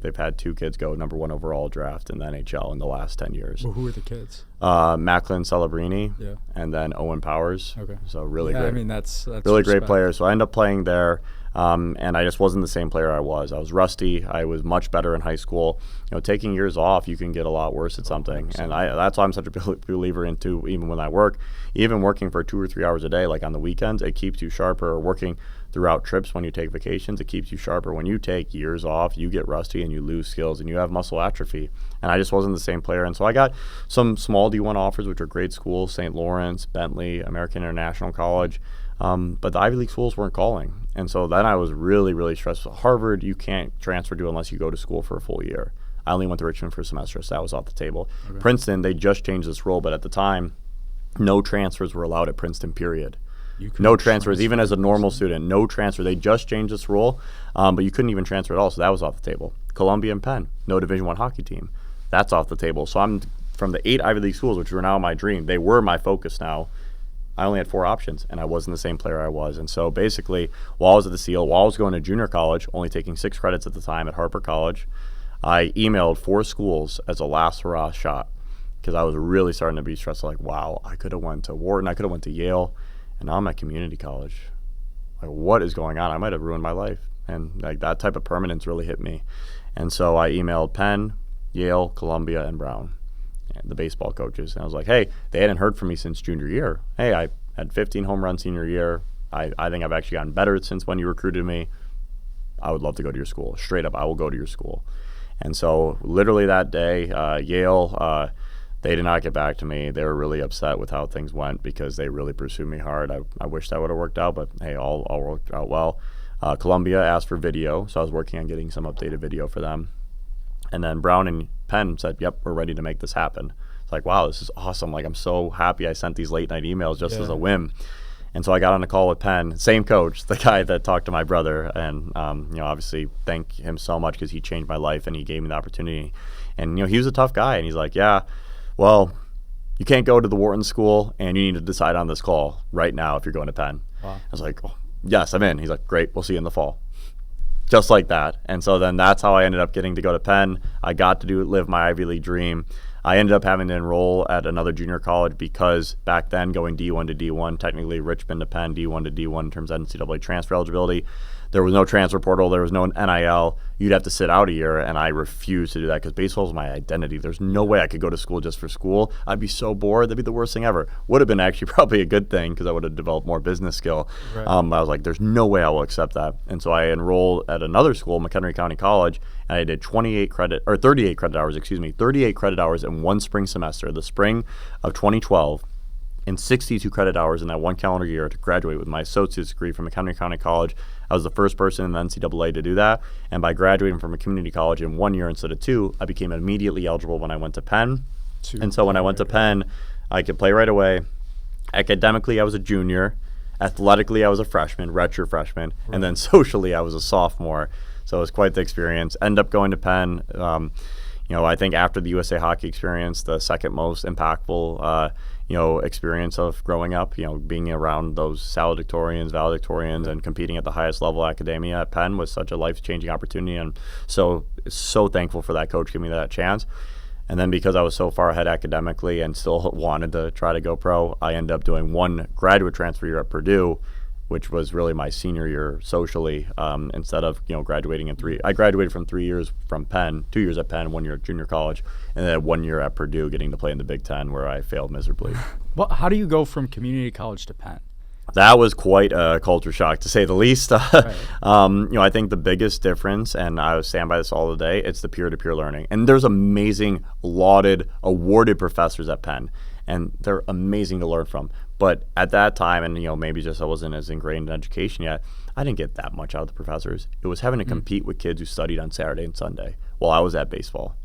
they've had 2 kids go number 1 overall draft in the NHL in the last 10 years. Well, who are the kids? Macklin Celebrini, and then Owen Powers. Okay. So really great. I mean, that's really great players. So I ended up playing there. And I just wasn't the same player I was. I was rusty. I was much better in high school. Taking years off, you can get a lot worse at something. And that's why I'm such a believer into, even when I work, even working for 2 or 3 hours a day, like on the weekends, it keeps you sharper. Or working throughout trips when you take vacations, it keeps you sharper. When you take years off, you get rusty and you lose skills and you have muscle atrophy. And I just wasn't the same player. And so I got some small D1 offers, which are great schools, St. Lawrence, Bentley, American International College. But the Ivy League schools weren't calling. And so then I was really, really stressed. Harvard, you can't transfer to unless you go to school for a full year. I only went to Richmond for a semester, so that was off the table. Okay. Princeton, they just changed this rule, but at the time, no transfers were allowed at Princeton, period. No transfers, even as a normal student, no transfer. They just changed this rule, but you couldn't even transfer at all, so that was off the table. Columbia and Penn, no Division I hockey team. That's off the table. So I'm from the 8 Ivy League schools, which were now my dream. They were my focus now. I only had 4 options, and I wasn't the same player I was. And so basically, while I was at the Seal, while I was going to junior college, only taking 6 credits at the time at Harper College, I emailed 4 schools as a last hurrah shot because I was really starting to be stressed. Like, wow, I could have went to Wharton, I could have went to Yale, And now I'm at community college. Like, what is going on? I might have ruined my life. And like that type of permanence really hit me. And so I emailed Penn, Yale, Columbia, and Brown, the baseball coaches. And I was like, hey, they hadn't heard from me since junior year. Hey, I had 15 home runs senior year. I think I've actually gotten better since when you recruited me. I would love to go to your school. Straight up, I will go to your school. And so literally that day, Yale, they did not get back to me. They were really upset with how things went because they really pursued me hard. I wish that would have worked out, but hey, all worked out well. Columbia asked for video, so I was working on getting some updated video for them. And then Brown and Penn said, yep, we're ready to make this happen. It's like, wow, this is awesome. Like, I'm so happy I sent these late night emails just as a whim. And so I got on a call with Penn, same coach, the guy that talked to my brother, and obviously thank him so much because he changed my life and he gave me the opportunity. And he was a tough guy, and he's like, yeah, well, you can't go to the Wharton School, and you need to decide on this call right now if you're going to Penn. Wow. I was like, oh, yes, I'm in. He's like, great, we'll see you in the fall. Just like that. And so then that's how I ended up getting to go to Penn. I got to live my Ivy League dream. I ended up having to enroll at another junior college because back then going D1 to D1, technically Richmond to Penn, D1 to D1 in terms of NCAA transfer eligibility, there was no transfer portal, there was no NIL. You'd have to sit out a year, and I refused to do that because baseball was my identity. There's no way I could go to school just for school. I'd be so bored. That'd be the worst thing ever. Would have been actually probably a good thing because I would have developed more business skill. Right. I was like, there's no way I will accept that. And so I enrolled at another school, McHenry County College, and I did 38 credit hours in one spring semester, the spring of 2012. And 62 credit hours in that one calendar year to graduate with my associate's degree from McHenry County College. I was the first person in the NCAA to do that. And by graduating from a community college in 1 year instead of 2, I became immediately eligible when I went to Penn. And so when I went to Penn, I could play right away. Academically, I was a junior. Athletically, I was a freshman, redshirt freshman. Right. And then socially, I was a sophomore. So it was quite the experience. Ended up going to Penn. I think after the USA Hockey experience, the second most impactful experience of growing up, being around those salutatorians, valedictorians, and competing at the highest level academia at Penn was such a life-changing opportunity. And so thankful for that coach giving me that chance. And then because I was so far ahead academically and still wanted to try to go pro, I ended up doing one graduate transfer year at Purdue, which was really my senior year socially, instead of graduating in 3. I graduated from 3 years from Penn, 2 years at Penn, 1 year at junior college, and then 1 year at Purdue getting to play in the Big Ten where I failed miserably. Well, how do you go from community college to Penn? That was quite a culture shock, to say the least. Right. I think the biggest difference, and I stand by this all the day, it's the peer-to-peer learning. And there's amazing, lauded, awarded professors at Penn, and they're amazing to learn from. But at that time, and maybe just I wasn't as ingrained in education yet, I didn't get that much out of the professors. It was having to compete with kids who studied on Saturday and Sunday while I was at baseball.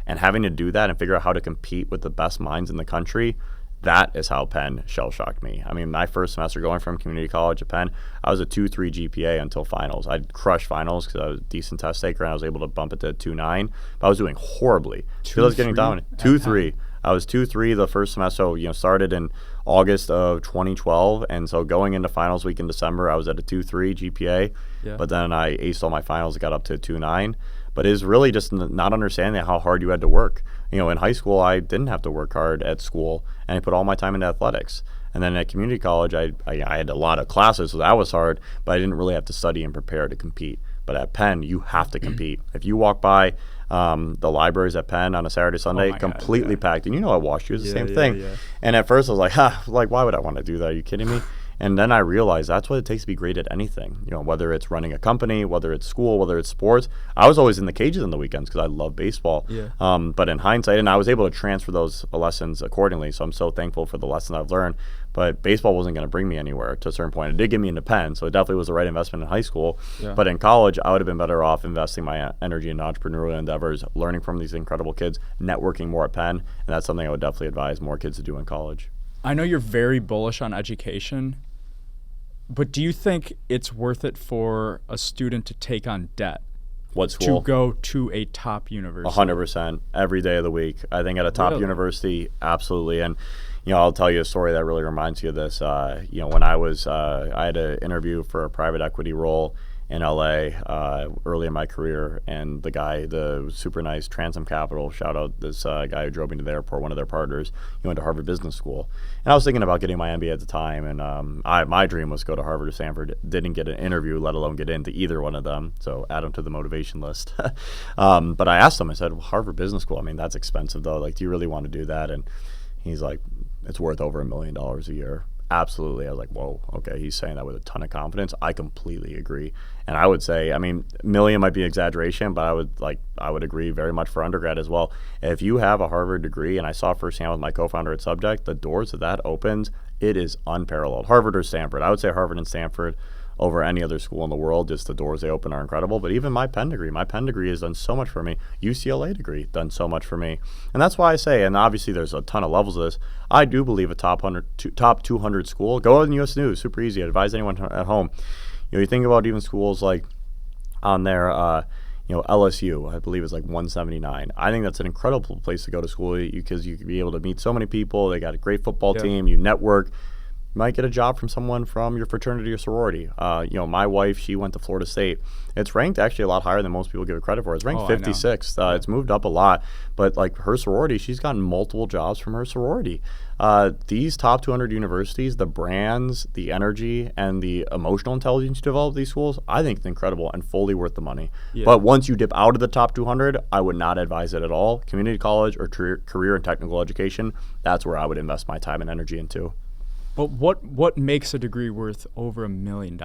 And having to do that and figure out how to compete with the best minds in the country, that is how Penn shell-shocked me. I mean, my first semester going from community college to Penn, I was a 2.3 GPA until finals. I'd crush finals because I was a decent test taker, and I was able to bump it to 2.9. But I was doing horribly. I was getting dominated. 2.3. I was 2.3 the first semester, so started in August of 2012, and so going into finals week in December, I was at a 2.3 GPA, but then I aced all my finals, got up to 2.9. But it is really just not understanding how hard you had to work. In high school, I didn't have to work hard at school, and I put all my time into athletics. And then at community college, I had a lot of classes, so that was hard, but I didn't really have to study and prepare to compete. But at Penn, you have to compete. If you walk by the libraries at Penn on a Saturday, Sunday, completely packed. And at Wash U, it's the same thing. Yeah. And at first I was like, why would I want to do that? Are you kidding me? And then I realized that's what it takes to be great at anything. Whether it's running a company, whether it's school, whether it's sports. I was always in the cages on the weekends because I love baseball. Yeah. But in hindsight, and I was able to transfer those lessons accordingly. So I'm so thankful for the lessons I've learned. But baseball wasn't going to bring me anywhere to a certain point. It did get me into Penn, so it definitely was the right investment in high school. Yeah. But in college, I would have been better off investing my energy in entrepreneurial endeavors, learning from these incredible kids, networking more at Penn, and that's something I would definitely advise more kids to do in college. I know you're very bullish on education, but do you think it's worth it for a student to take on debt? What school? To go to a top university? 100%, every day of the week. I think at a top university, absolutely. And I'll tell you a story that really reminds you of this. When I had an interview for a private equity role, in LA early in my career, and the super nice Transom Capital, shout out this guy who drove me to the airport, one of their partners, he went to Harvard Business School. And I was thinking about getting my MBA at the time, and my dream was to go to Harvard or Stanford. Didn't get an interview, let alone get into either one of them, so add them to the motivation list. But I asked him, I said, well, Harvard Business School, I mean, that's expensive though, like, do you really want to do that? And he's like, it's worth over $1 million a year. Absolutely. I was like, whoa, okay. He's saying that with a ton of confidence. I completely agree. And I would say, I mean, million might be an exaggeration, but I would agree very much for undergrad as well. If you have a Harvard degree, and I saw firsthand with my co-founder at Subject, the doors that opens, it is unparalleled. Harvard or Stanford. I would say Harvard and Stanford over any other school in the world. Just the doors they open are incredible. But even my Penn degree has done so much for me. UCLA degree done so much for me. And that's why I say, and obviously there's a ton of levels of this, I do believe a top 200 school. Go on US News, super easy. I advise anyone at home. You think about even schools like on there, LSU, I believe is like 179. I think that's an incredible place to go to school because you can be able to meet so many people. They got a great football team. You network. You might get a job from someone from your fraternity or sorority. My wife, she went to Florida State. It's ranked actually a lot higher than most people give it credit for. It's ranked 56th. It's moved up a lot. But like her sorority, she's gotten multiple jobs from her sorority. These top 200 universities, the brands, the energy, and the emotional intelligence you develop at these schools, I think it's incredible and fully worth the money. Yeah. But once you dip out of the top 200, I would not advise it at all. Community college or career and technical education, that's where I would invest my time and energy into. But what makes a degree worth over $1 million?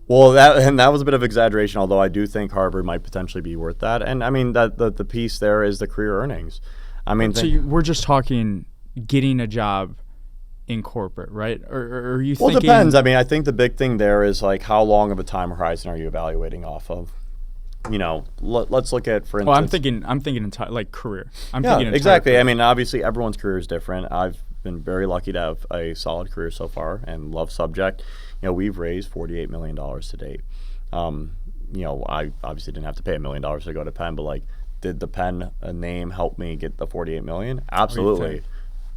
Well, that was a bit of exaggeration, although I do think Harvard might potentially be worth that. And I mean, the piece there is the career earnings. I mean, so we're just talking getting a job in corporate, right? Or are you thinking? Well, it depends. I mean, I think the big thing there is like how long of a time horizon are you evaluating off of? Let's look at, for instance. Well, I'm thinking like career. Exactly. Career. I mean, obviously everyone's career is different. I've been very lucky to have a solid career so far and love Subject. We've raised $48 million to date. I obviously didn't have to pay $1 million to go to Penn, but like, did the Penn name help me get the $48 million? Absolutely.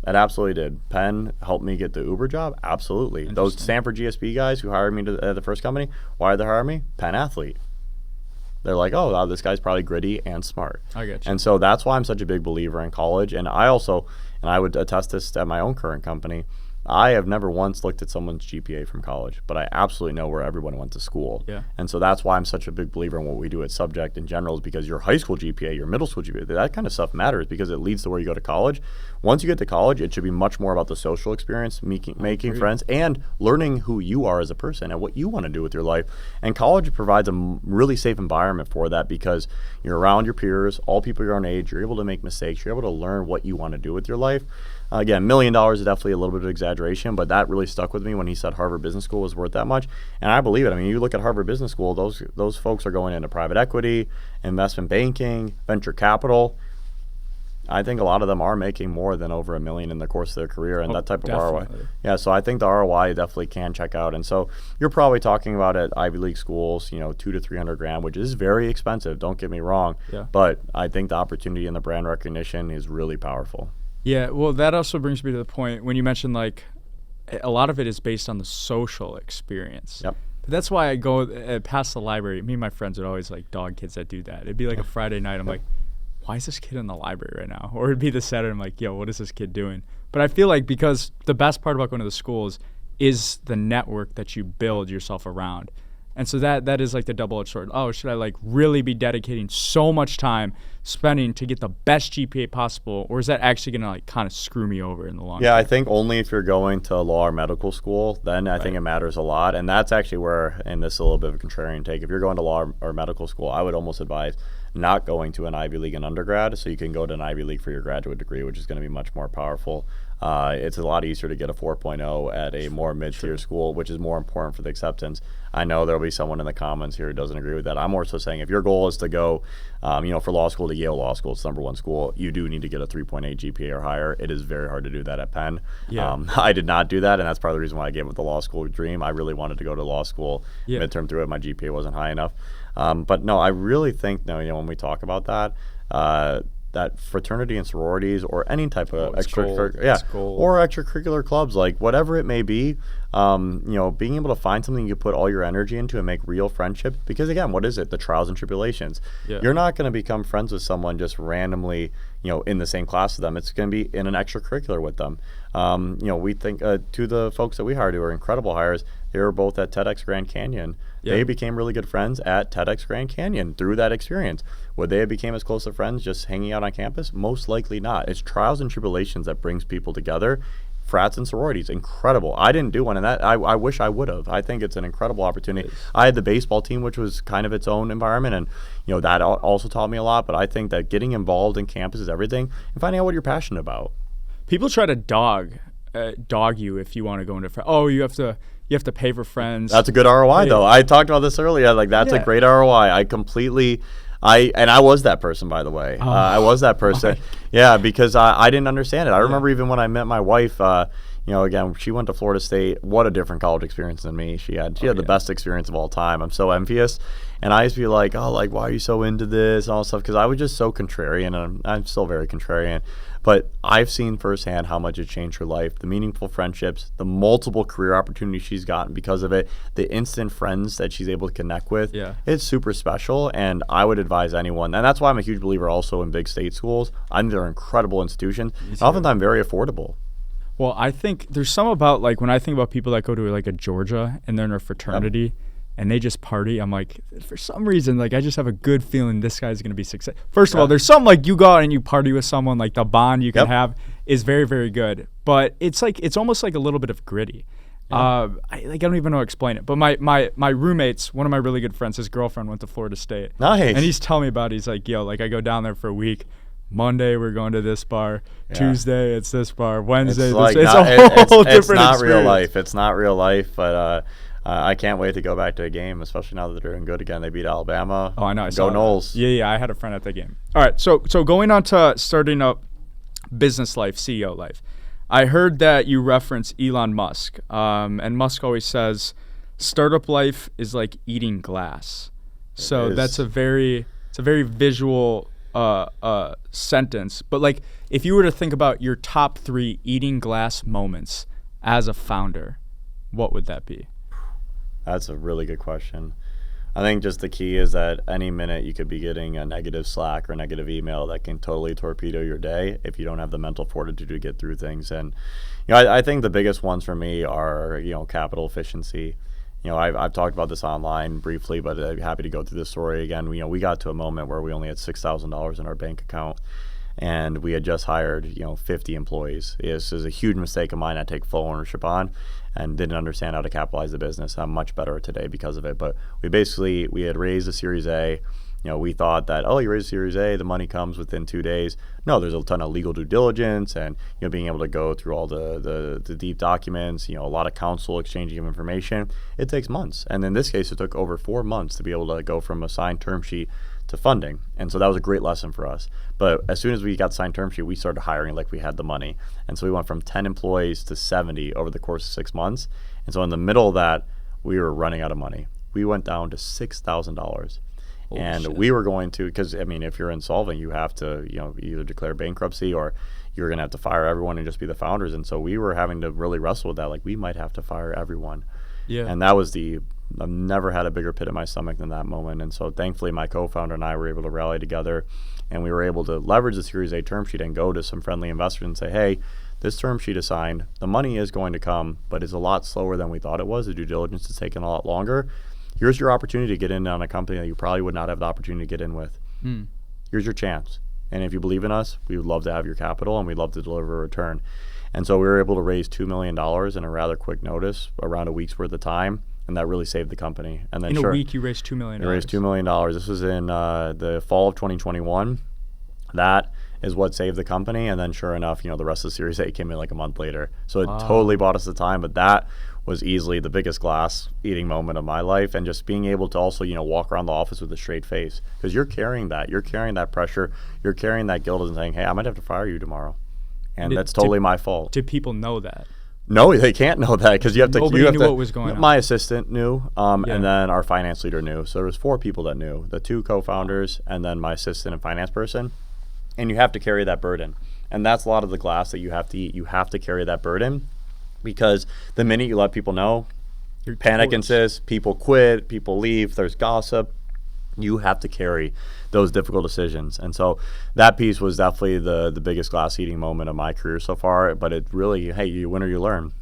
It absolutely did. Penn helped me get the Uber job? Absolutely. Those Stanford GSB guys who hired me to the first company, why did they hire me? Penn athlete. They're like, oh, wow, this guy's probably gritty and smart. I get you. And so that's why I'm such a big believer in college. And I would attest this at my own current company, I have never once looked at someone's GPA from college, but I absolutely know where everyone went to school. Yeah. And so that's why I'm such a big believer in what we do at Subject in general, is because your high school GPA, your middle school GPA, that kind of stuff matters because it leads to where you go to college. Once you get to college, it should be much more about the social experience, making friends, and learning who you are as a person and what you want to do with your life. And college provides a really safe environment for that because you're around your peers, all people your own age, you're able to make mistakes, you're able to learn what you want to do with your life. Again, $1 million is definitely a little bit of exaggeration, but that really stuck with me when he said Harvard Business School was worth that much. And I believe it. I mean, you look at Harvard Business School, those folks are going into private equity, investment banking, venture capital. I think a lot of them are making more than over $1 million in the course of their career, and that type of ROI. Yeah, so I think the ROI definitely can check out. And so you're probably talking about at Ivy League schools, $200 to $300,000, which is very expensive. Don't get me wrong. Yeah. But I think the opportunity and the brand recognition is really powerful. Yeah, well, that also brings me to the point when you mentioned like a lot of it is based on the social experience. Yep. But that's why I go past the library. Me and my friends would always like dog kids that do that. It'd be like a Friday night. I'm like, why is this kid in the library right now? Or it'd be the Saturday. I'm like, yo, what is this kid doing? But I feel like because the best part about going to the schools is the network that you build yourself around. And so that is like the double-edged sword. Oh, should I like really be dedicating so much time spending to get the best GPA possible, or is that actually going to like kind of screw me over in the long Yeah, term? I think only if you're going to law or medical school, then I think it matters a lot. And that's actually where, and this is a little bit of a contrarian take, if you're going to law or medical school, I would almost advise not going to an Ivy League in undergrad, so you can go to an Ivy League for your graduate degree, which is going to be much more powerful. It's a lot easier to get a 4.0 at a more mid-tier school, which is more important for the acceptance. I know there'll be someone in the comments here who doesn't agree with that. I'm more so saying if your goal is to go, for law school to Yale Law School, it's #1 school, you do need to get a 3.8 GPA or higher. It is very hard to do that at Penn. Yeah. I did not do that, and that's part of the reason why I gave up the law school dream. I really wanted to go to law school. Midterm through it, my GPA wasn't high enough. But no, I really think, when we talk about that, that fraternity and sororities or any type of it's gold. It's gold. or extracurricular clubs, like whatever it may be, being able to find something you put all your energy into and make real friendship. Because again, what is it? The trials and tribulations. Yeah. You're not going to become friends with someone just randomly, in the same class with them. It's going to be in an extracurricular with them. We think to the folks that we hired who are incredible hires, they were both at TEDx Grand Canyon. Yeah. They became really good friends at TEDx Grand Canyon through that experience. Would they have became as close of friends just hanging out on campus? Most likely not. It's trials and tribulations that brings people together. Frats and sororities, incredible. I didn't do one, and that I wish I would have. I think it's an incredible opportunity. I had the baseball team, which was kind of its own environment, and that also taught me a lot. But I think that getting involved in campus is everything, and finding out what you're passionate about. People try to dog you if you want to go into you have to pay for friends. That's a good ROI though. I talked about this earlier. Like that's a great ROI. I was that person, by the way. I was that person. Yeah, because I didn't understand it. I remember even when I met my wife, again, she went to Florida State. What a different college experience than me. She had the best experience of all time. I'm so envious. And I used to be like, why are you so into this and all this stuff? Because I was just so contrarian, and I'm still very contrarian. But I've seen firsthand how much it changed her life, the meaningful friendships, the multiple career opportunities she's gotten because of it, the instant friends that she's able to connect with. Yeah. It's super special, and I would advise anyone. And that's why I'm a huge believer also in big state schools. I think they're incredible institutions, and oftentimes very affordable. Well, I think there's some about, like, when I think about people that go to like a Georgia and they're in a fraternity and they just party, I'm like, for some reason, like, I just have a good feeling this guy's going to be successful. First of all, there's something like you go out and you party with someone, like the bond you can have is very, very good. But it's almost like a little bit of gritty. I don't even know how to explain it. But my roommates, one of my really good friends, his girlfriend went to Florida State. Nice. And he's telling me about it. He's like, I go down there for a week. Monday we're going to this bar. Tuesday it's this bar. Wednesday it's a whole different It's not experience. real life. It's not real life, but I can't wait to go back to a game, especially now that they're doing good again. They beat Alabama. Oh, I know. Go Noles. Yeah, I had a friend at that game. All right, so going on to starting up business life, CEO life. I heard that you reference Elon Musk, and Musk always says startup life is like eating glass. So that's a very visual sentence. But like, if you were to think about your top 3 eating glass moments as a founder, what would that be? That's a really good question. I think just the key is that any minute you could be getting a negative Slack or a negative email that can totally torpedo your day if you don't have the mental fortitude to get through things. And I think the biggest ones for me are capital efficiency. I've talked about this online briefly, but I'm happy to go through this story again. We got to a moment where we only had $6,000 in our bank account, and we had just hired 50 employees. This is a huge mistake of mine I take full ownership on, and didn't understand how to capitalize the business. I'm much better today because of it. But we had raised a Series A. We thought that, you raise a Series A, the money comes within 2 days. No, there's a ton of legal due diligence and being able to go through all the deep documents, a lot of counsel, exchanging of information. It takes months. And in this case, it took over 4 months to be able to go from a signed term sheet to funding. And so that was a great lesson for us. But as soon as we got signed term sheet, we started hiring like we had the money. And so we went from 10 employees to 70 over the course of 6 months. And so in the middle of that, we were running out of money. We went down to $6,000. And we were going to, because if you're insolvent, you have to either declare bankruptcy or you're going to have to fire everyone and just be the founders. And so we were having to really wrestle with that. Like, we might have to fire everyone. Yeah. And that was I've never had a bigger pit in my stomach than that moment. And so thankfully my co-founder and I were able to rally together, and we were able to leverage the Series A term sheet and go to some friendly investors and say, hey, this term sheet is signed. The money is going to come, but it's a lot slower than we thought it was. The due diligence has taken a lot longer. Here's your opportunity to get in on a company that you probably would not have the opportunity to get in with. Here's your chance. And if you believe in us, we would love to have your capital, and we'd love to deliver a return. And so we were able to raise $2 million in a rather quick notice, around a week's worth of time, and that really saved the company. And then in a week, you raised $2 million. We raised $2 million. This was in the fall of 2021. That is what saved the company. And then sure enough, the rest of the Series A came in like a month later. So it totally bought us the time. But that was easily the biggest glass eating moment of my life. And just being able to also, walk around the office with a straight face, because you're carrying that. You're carrying that pressure. You're carrying that guilt and saying, hey, I might have to fire you tomorrow. And that's totally my fault. Do people know that? No, they can't know that, because Nobody knew what was going on. My assistant knew, and then our finance leader knew. So there was 4 people that knew, the 2 co-founders and then my assistant and finance person. and you have to carry that burden. And that's a lot of the glass that you have to eat. You have to carry that burden, because the minute you let people know, panic ensues, people quit, people leave, there's gossip. You have to carry those difficult decisions. And so that piece was definitely the biggest glass eating moment of my career so far. But it really, hey, you win or you learn.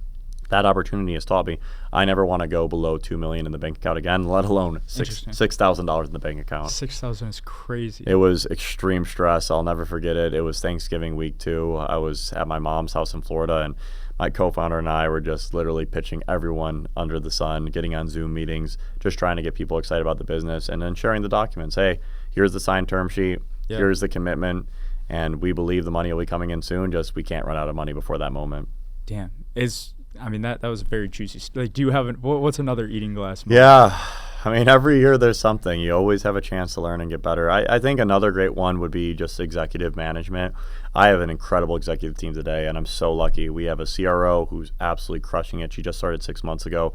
That opportunity has taught me I never want to go below $2 million in the bank account again, let alone $6,000 in the bank account. 6,000 is crazy. It was extreme stress. I'll never forget it. It was Thanksgiving week 2. I was at my mom's house in Florida, and my co-founder and I were just literally pitching everyone under the sun, getting on Zoom meetings, just trying to get people excited about the business, and then sharing the documents. Hey, here's the signed term sheet. Yeah. Here's the commitment, and we believe the money will be coming in soon. Just we can't run out of money before that moment. Damn. That was very juicy. Like, do you have what's another eating glass moment? Yeah. I mean, every year there's something. You always have a chance to learn and get better. I think another great one would be just executive management. I have an incredible executive team today, and I'm so lucky. We have a CRO who's absolutely crushing it. She just started 6 months ago,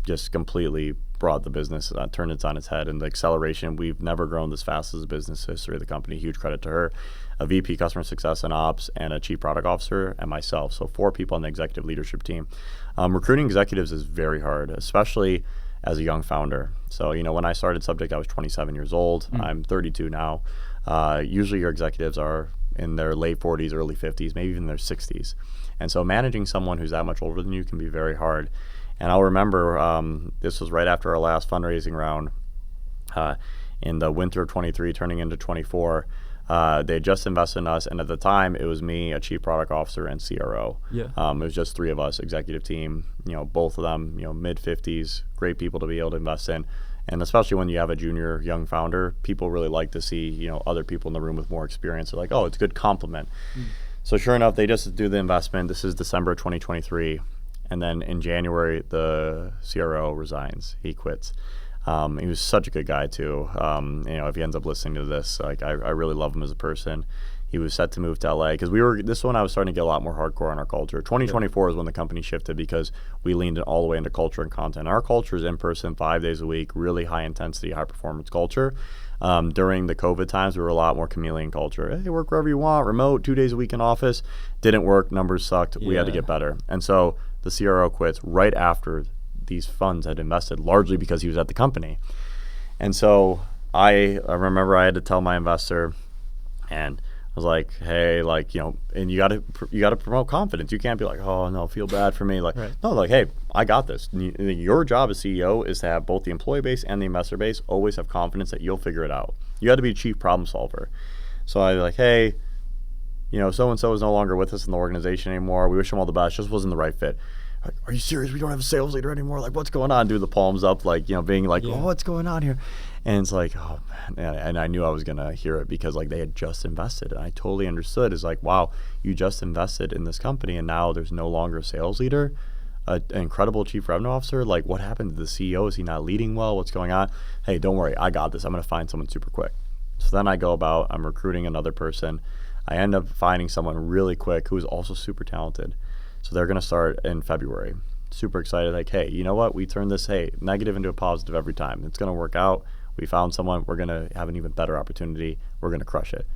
just completely brought the business, turned it on its head. And the acceleration, we've never grown this fast as a business history of the company. Huge credit to her. A VP Customer Success and Ops, and a Chief Product Officer, and myself. So 4 people on the executive leadership team. Recruiting executives is very hard, especially as a young founder. So, when I started Subject, I was 27 years old. I'm 32 now. Usually your executives are in their late 40s, early 50s, maybe even their 60s. And so managing someone who's that much older than you can be very hard. And I'll remember this was right after our last fundraising round in the winter of 23 turning into 24. They had just invested in us, and at the time it was me, a Chief Product Officer, and CRO. Yeah. It was just 3 of us, executive team. Both of them, mid-50s, great people to be able to invest in. And especially when you have a junior young founder, people really like to see other people in the room with more experience. They're like, oh, it's a good compliment. So sure enough, they just do the investment. This is December 2023, and then in January the CRO resigns. He quits. He was such a good guy too. If he ends up listening to this, like I really love him as a person. He was set to move to LA because this is when I was starting to get a lot more hardcore on our culture. 2024 is when the company shifted because we leaned all the way into culture and content. Our culture is in person 5 days a week, really high intensity, high performance culture. During the COVID times, we were a lot more chameleon culture. Hey, work wherever you want, remote, 2 days a week in office. Didn't work, numbers sucked. We had to get better. And so the CRO quits right after these funds had invested, largely because he was at the company. And so I remember I had to tell my investor, and I was like, hey, and you got to promote confidence. You can't be like, oh no, feel bad for me. No, hey, I got this. Your job as CEO is to have both the employee base and the investor base always have confidence that you'll figure it out. You got to be a chief problem solver. So I was like, hey, so-and-so is no longer with us in the organization anymore. We wish him all the best. Just wasn't the right fit. Like, are you serious? We don't have a sales leader anymore. Like, what's going on? Do the palms up, being like, oh, what's going on here? And it's like, oh man. And I knew I was gonna hear it because they had just invested, and I totally understood. It's like, wow, you just invested in this company, and now there's no longer a sales leader, an incredible chief revenue officer. Like, what happened to the CEO? Is he not leading well? What's going on? Hey, don't worry, I got this. I'm gonna find someone super quick. So then I'm recruiting another person. I end up finding someone really quick who is also super talented. So they're going to start in February. Super excited. Like, hey, you know what? We turn this, negative into a positive every time. It's going to work out. We found someone. We're going to have an even better opportunity. We're going to crush it.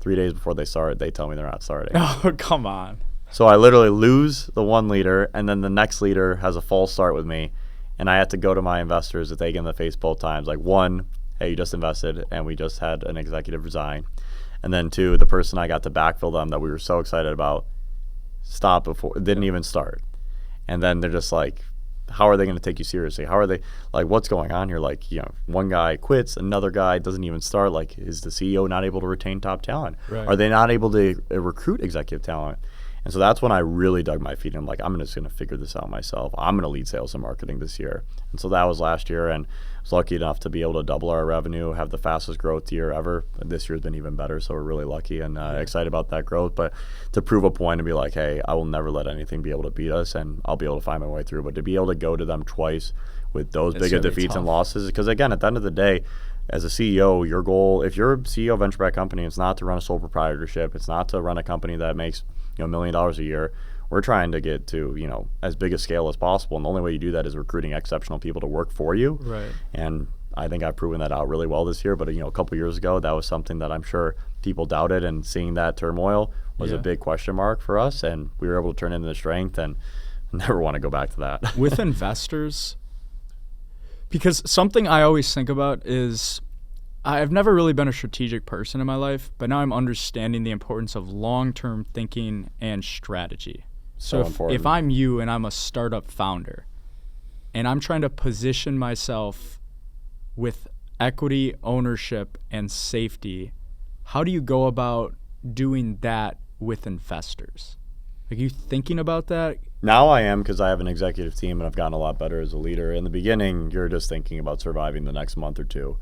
3 days before they start, they tell me they're not starting. Oh, come on. So I literally lose the one leader, and then the next leader has a false start with me. And I had to go to my investors that they get in the face both times. Like, 1, hey, you just invested, and we just had an executive resign. And then 2, the person I got to backfill them that we were so excited about stopped before, didn't even start. And then they're just like, how are they going to take you seriously? How are they, what's going on here? One guy quits, another guy doesn't even start. Is the CEO not able to retain top talent? Right. Are they not able to recruit executive talent? And so that's when I really dug my feet in. I'm like, I'm just going to figure this out myself. I'm going to lead sales and marketing this year. And so that was last year, and I was lucky enough to be able to double our revenue, have the fastest growth year ever. This year's been even better, so we're really lucky and excited about that growth. But to prove a point and be like, hey, I will never let anything be able to beat us, and I'll be able to find my way through. But to be able to go to them twice with those big of defeats and losses, because again, at the end of the day, as a CEO, your goal, if you're a CEO of a venture-backed company, it's not to run a sole proprietorship. It's not to run a company that makes $1 million a year. We're trying to get to as big a scale as possible, and the only way you do that is recruiting exceptional people to work for you. Right. And I think I've proven that out really well this year. But a couple years ago, that was something that I'm sure people doubted, and seeing that turmoil was a Yeah. big question mark for us, and we were able to turn it into strength, and never want to go back to that. With investors, because something I always think about is I've never really been a strategic person in my life, but now I'm understanding the importance of long-term thinking and strategy. So if important. I'm you and I'm a startup founder and I'm trying to position myself with equity, ownership, and safety, how do you go about doing that with investors? Are you thinking about that? Now I am, because I have an executive team and I've gotten a lot better as a leader. In the beginning, you're just thinking about surviving the next month or two.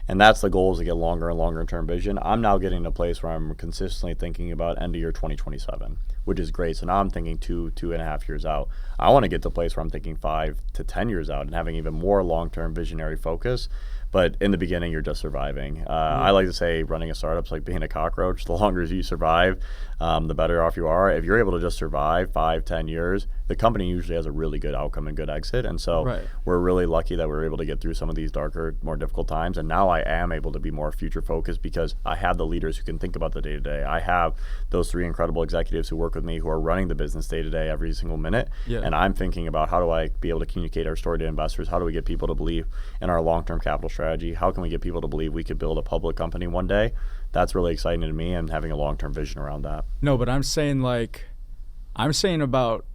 And that's the goal, is to get longer and longer term vision. I'm now getting to a place where I'm consistently thinking about end of year 2027, which is great. So now I'm thinking 2.5 years out. I want to get to a place where I'm thinking 5 to 10 years out and having even more long-term visionary focus. But in the beginning, you're just surviving. I like to say running a startup's like being a cockroach. The longer you survive, the better off you are. If you're able to just survive 5, 10 years, the company usually has a really good outcome and good exit. And so we're really lucky that we're able to get through some of these darker, more difficult times. And now I am able to be more future focused because I have the leaders who can think about the day-to-day. I have those 3 incredible executives who work with me who are running the business day-to-day every single minute. Yeah. And I'm thinking about, how do I be able to communicate our story to investors? How do we get people to believe in our long-term capital strategy? How can we get people to believe we could build a public company one day? That's really exciting to me, and having a long-term vision around that. No, but I'm saying about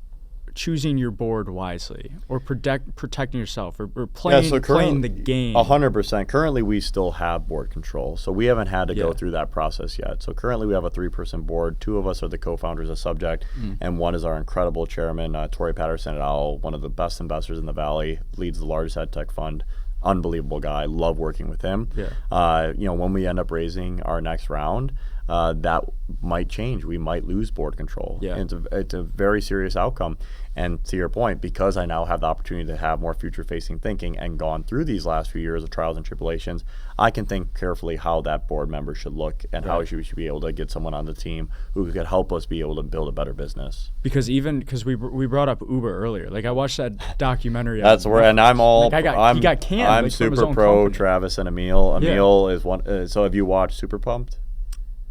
choosing your board wisely, or protecting yourself, or playing the game. 100%. Currently, we still have board control, so we haven't had to go through that process yet. So currently, we have a 3-person board. 2 of us are the co-founders of Subject, and 1 is our incredible chairman, Torrey Patterson et al., one of the best investors in the Valley, leads the largest edtech fund. Unbelievable guy. Love working with him. When we end up raising our next round, that might change. We might lose board control. It's a very serious outcome. And to your point, because I now have the opportunity to have more future-facing thinking and gone through these last few years of trials and tribulations, I can think carefully how that board member should look and how we should be able to get someone on the team who could help us be able to build a better business. Because we brought up Uber earlier. Like, I watched that documentary. That's where, and I'm all. Like, he got canned. I'm like, from his super own pro company. Travis and Emil. Emil is one. So have you watched Super Pumped?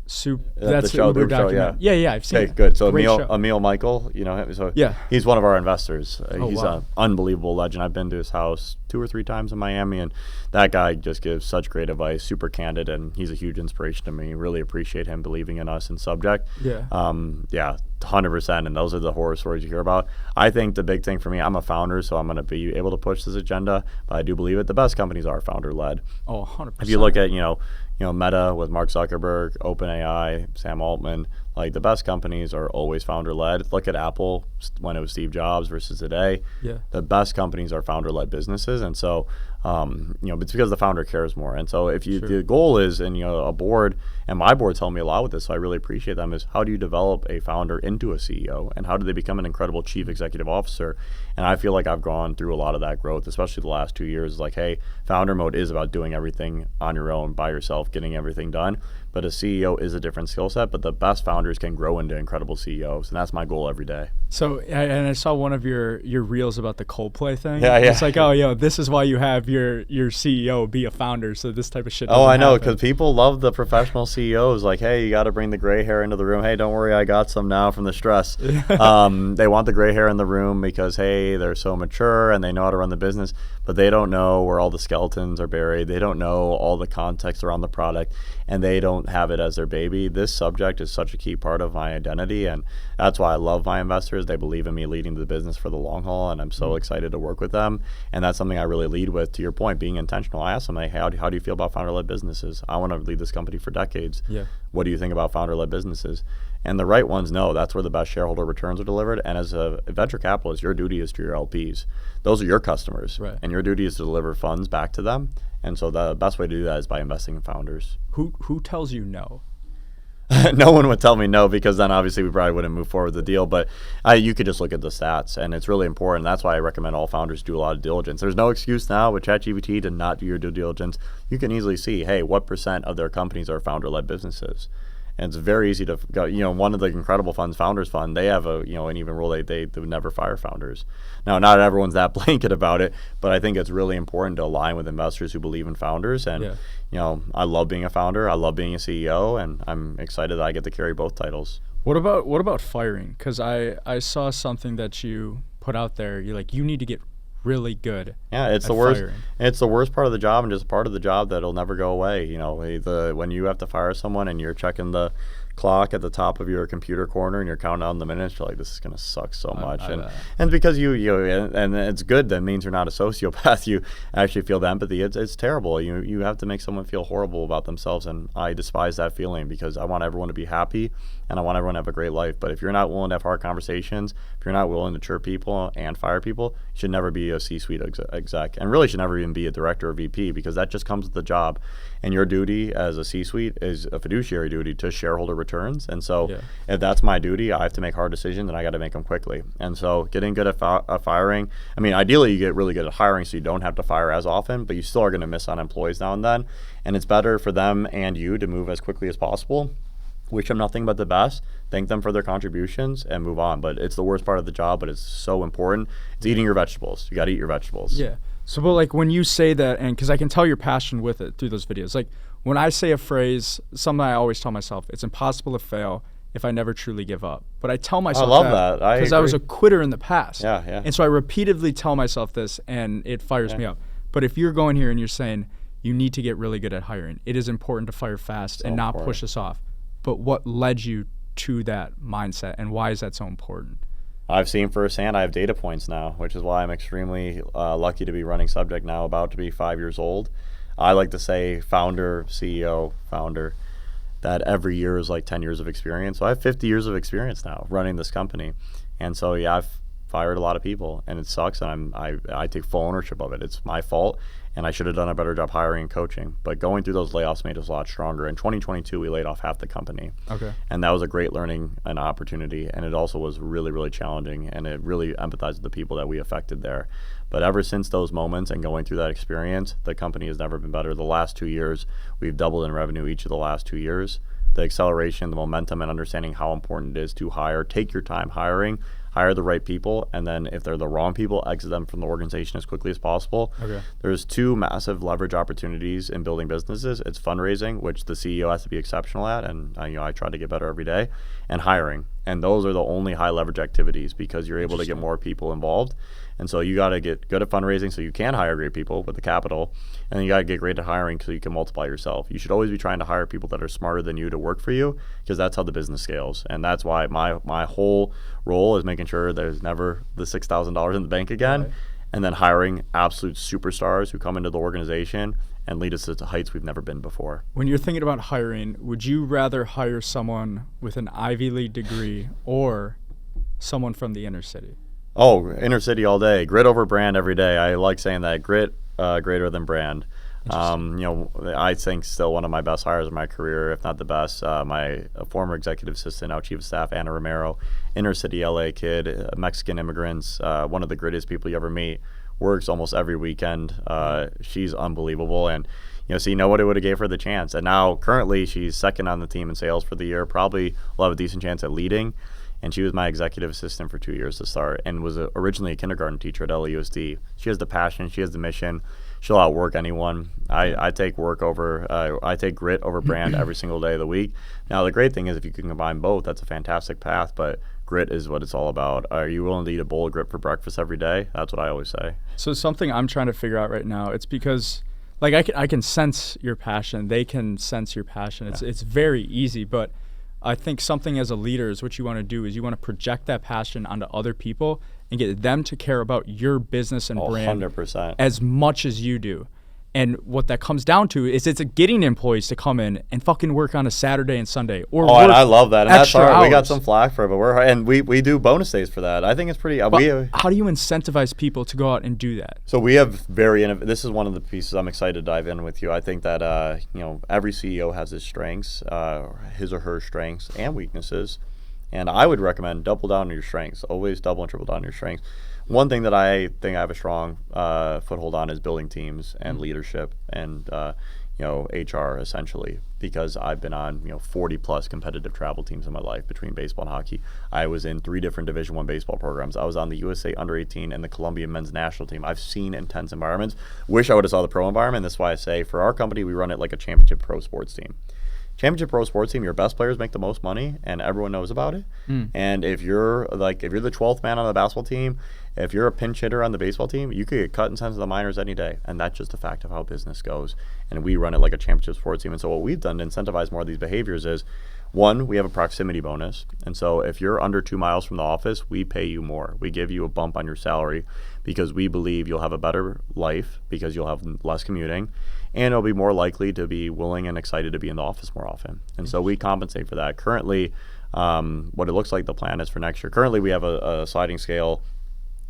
That's the show, Uber the show, documentary. Yeah, I've seen it. Good. So Great show. Emil Michael, he's one of our investors. He's an unbelievable legend. I've been to his house 2 or 3 times in Miami, and that guy just gives such great advice, super candid, and he's a huge inspiration to me. Really appreciate him believing in us and Subject. 100%, and those are the horror stories you hear about. I think the big thing for me, I'm a founder, so I'm going to be able to push this agenda, but I do believe it. The best companies are founder-led. Oh, 100%. If you look at, Meta with Mark Zuckerberg, OpenAI, Sam Altman, like the best companies are always founder-led. Look at Apple when it was Steve Jobs versus today. The best companies are founder-led businesses, and so it's because the founder cares more. And so if the goal is, and a board, and my board's helped me a lot with this, so I really appreciate them, is how do you develop a founder into a CEO, and how do they become an incredible chief executive officer? And I feel like I've gone through a lot of that growth, especially the last 2 years. Like, hey, founder mode is about doing everything on your own, by yourself, getting everything done. But a CEO is a different skill set, but the best founders can grow into incredible CEOs, and that's my goal every day. So, and I saw one of your reels about the Coldplay thing. It's like, this is why you have your CEO be a founder, so this type of shit I know, happen. because people love the professional CEOs. Like, hey, you got to bring the gray hair into the room. Hey, don't worry, I got some now from the stress. They want the gray hair in the room because, hey, they're so mature and they know how to run the business, but they don't know where all the skeletons are buried. They don't know all the context around the product, and they don't have it as their baby. This subject is such a key part of my identity, and that's why I love my investors. They believe in me leading the business for the long haul, and I'm so excited to work with them. And that's something I really lead with. To your point, being intentional. I ask them, hey, how do you feel about founder-led businesses? I want to lead this company for decades. What do you think about founder-led businesses? And the right ones know that's where the best shareholder returns are delivered. And as a venture capitalist, your duty is to your LPs. Those are your customers. And your duty is to deliver funds back to them. And so the best way to do that is by investing in founders. Who tells you no? No one would tell me no, because then obviously we probably wouldn't move forward with the deal. But you could just look at the stats, and it's really important. That's why I recommend all founders do a lot of diligence. There's no excuse now with ChatGPT to not do your due diligence. You can easily see, hey, what % of their companies are founder-led businesses? And it's very easy to go, one of the incredible funds, Founders Fund, they have an even rule they would never fire founders. Now, not everyone's that blanket about it, but I think it's really important to align with investors who believe in founders. And, I love being a founder. I love being a CEO, and I'm excited that I get to carry both titles. What about firing? Because I saw something that you put out there. You're like, you need to get really good. Yeah, it's the worst. Firing. It's the worst part of the job, and just part of the job that'll never go away. When you have to fire someone and you're checking the clock at the top of your computer corner and you're counting down the minutes, you're like, this is gonna suck so much. And because and it's good. That means you're not a sociopath. You actually feel the empathy. It's terrible. You have to make someone feel horrible about themselves, and I despise that feeling because I want everyone to be happy and I want everyone to have a great life. But if you're not willing to have hard conversations, if you're not willing to chirp people and fire people, you should never be a C-suite exec, and really should never even be a director or VP, because that just comes with the job. And your duty as a C-suite is a fiduciary duty to shareholder returns. And so if that's my duty, I have to make hard decisions, and I got to make them quickly. And so getting good at firing, I mean, ideally you get really good at hiring so you don't have to fire as often, but you still are going to miss on employees now and then. And it's better for them and you to move as quickly as possible. Wish them nothing but the best, thank them for their contributions, and move on. But it's the worst part of the job, but it's so important. It's eating your vegetables. You got to eat your vegetables. Yeah. So, but like when you say that, and because I can tell your passion with it through those videos, like when I say a phrase, something I always tell myself, it's impossible to fail if I never truly give up. But I tell myself that because I was a quitter in the past. Yeah. And so I repeatedly tell myself this, and it fires me up. But if you're going here and you're saying you need to get really good at hiring, it is important to fire fast and not push us off. But what led you to that mindset, and why is that so important? I've seen firsthand. I have data points now, which is why I'm extremely lucky to be running Subject now, about to be 5 years old. I like to say founder, CEO, founder, that every year is like 10 years of experience. So I have 50 years of experience now running this company. And so, I've fired a lot of people, and it sucks, and I take full ownership of it. It's my fault, and I should have done a better job hiring and coaching. But going through those layoffs made us a lot stronger. In 2022, we laid off half the company. Okay. And that was a great learning and opportunity, and it also was really, really challenging, and it really empathized with the people that we affected there. But ever since those moments and going through that experience, the company has never been better. The last 2 years, we've doubled in revenue each of the last 2 years. The acceleration, the momentum, and understanding how important it is to hire. Take your time hiring. Hire the right people, and then if they're the wrong people, exit them from the organization as quickly as possible. Okay. There's two massive leverage opportunities in building businesses. It's fundraising, which the CEO has to be exceptional at, and I try to get better every day, and hiring. And those are the only high leverage activities because you're able to get more people involved. And so you got to get good at fundraising so you can hire great people with the capital, and then you got to get great at hiring so you can multiply yourself. You should always be trying to hire people that are smarter than you to work for you, because that's how the business scales. And that's why my whole role is making sure there's never the $6,000 in the bank again, right. And then hiring absolute superstars who come into the organization and lead us to heights we've never been before. When you're thinking about hiring, would you rather hire someone with an Ivy League degree or someone from the inner city? Oh, inner city all day. Grit over brand every day. I like saying that. Grit greater than brand. I think still one of my best hires in my career, if not the best. My former executive assistant, now chief of staff, Anna Romero, inner city LA kid, Mexican immigrants, one of the grittiest people you ever meet. Works almost every weekend. She's unbelievable, and so you know what it would have gave her the chance. And now currently she's second on the team in sales for the year. Probably will have a decent chance at leading. And she was my executive assistant for 2 years to start, and was originally a kindergarten teacher at LAUSD. She has the passion. She has the mission. She'll outwork anyone. I take grit over brand every single day of the week. Now, the great thing is if you can combine both, that's a fantastic path, but grit is what it's all about. Are you willing to eat a bowl of grit for breakfast every day? That's what I always say. So something I'm trying to figure out right now, it's because like I can sense your passion. They can sense your passion. It's very easy, but I think something as a leader is what you want to do is you want to project that passion onto other people and get them to care about your business and brand 100%. as much as you do. And what that comes down to is it's getting employees to come in and fucking work on a Saturday and Sunday. Or and I love that. And that's hard. We got some flack for it, but we do bonus days for that. I think it's pretty. How do you incentivize people to go out and do that? So we have this is one of the pieces I'm excited to dive in with you. I think that every CEO has his strengths, his or her strengths and weaknesses, and I would recommend double down on your strengths. Always double and triple down on your strengths. One thing that I think I have a strong foothold on is building teams and leadership. And HR essentially, because I've been on 40 plus competitive travel teams in my life between baseball and hockey. I was in 3 different Division I baseball programs. I was on the USA under-18 and the Colombian men's national team. I've seen intense environments. Wish I would have saw the pro environment. That's why I say for our company we run it like a championship pro sports team. Championship pro sports team, your best players make the most money and everyone knows about it. And if you're the 12th man on the basketball team, if you're a pinch hitter on the baseball team, you could get cut and sent to the minors any day. And that's just a fact of how business goes. And we run it like a championship sports team. And so what we've done to incentivize more of these behaviors is, one, we have a proximity bonus. And so if you're under 2 miles from the office, we pay you more. We give you a bump on your salary because we believe you'll have a better life because you'll have less commuting. And it'll be more likely to be willing and excited to be in the office more often. And so we compensate for that. Currently, what it looks like the plan is for next year. Currently, we have a sliding scale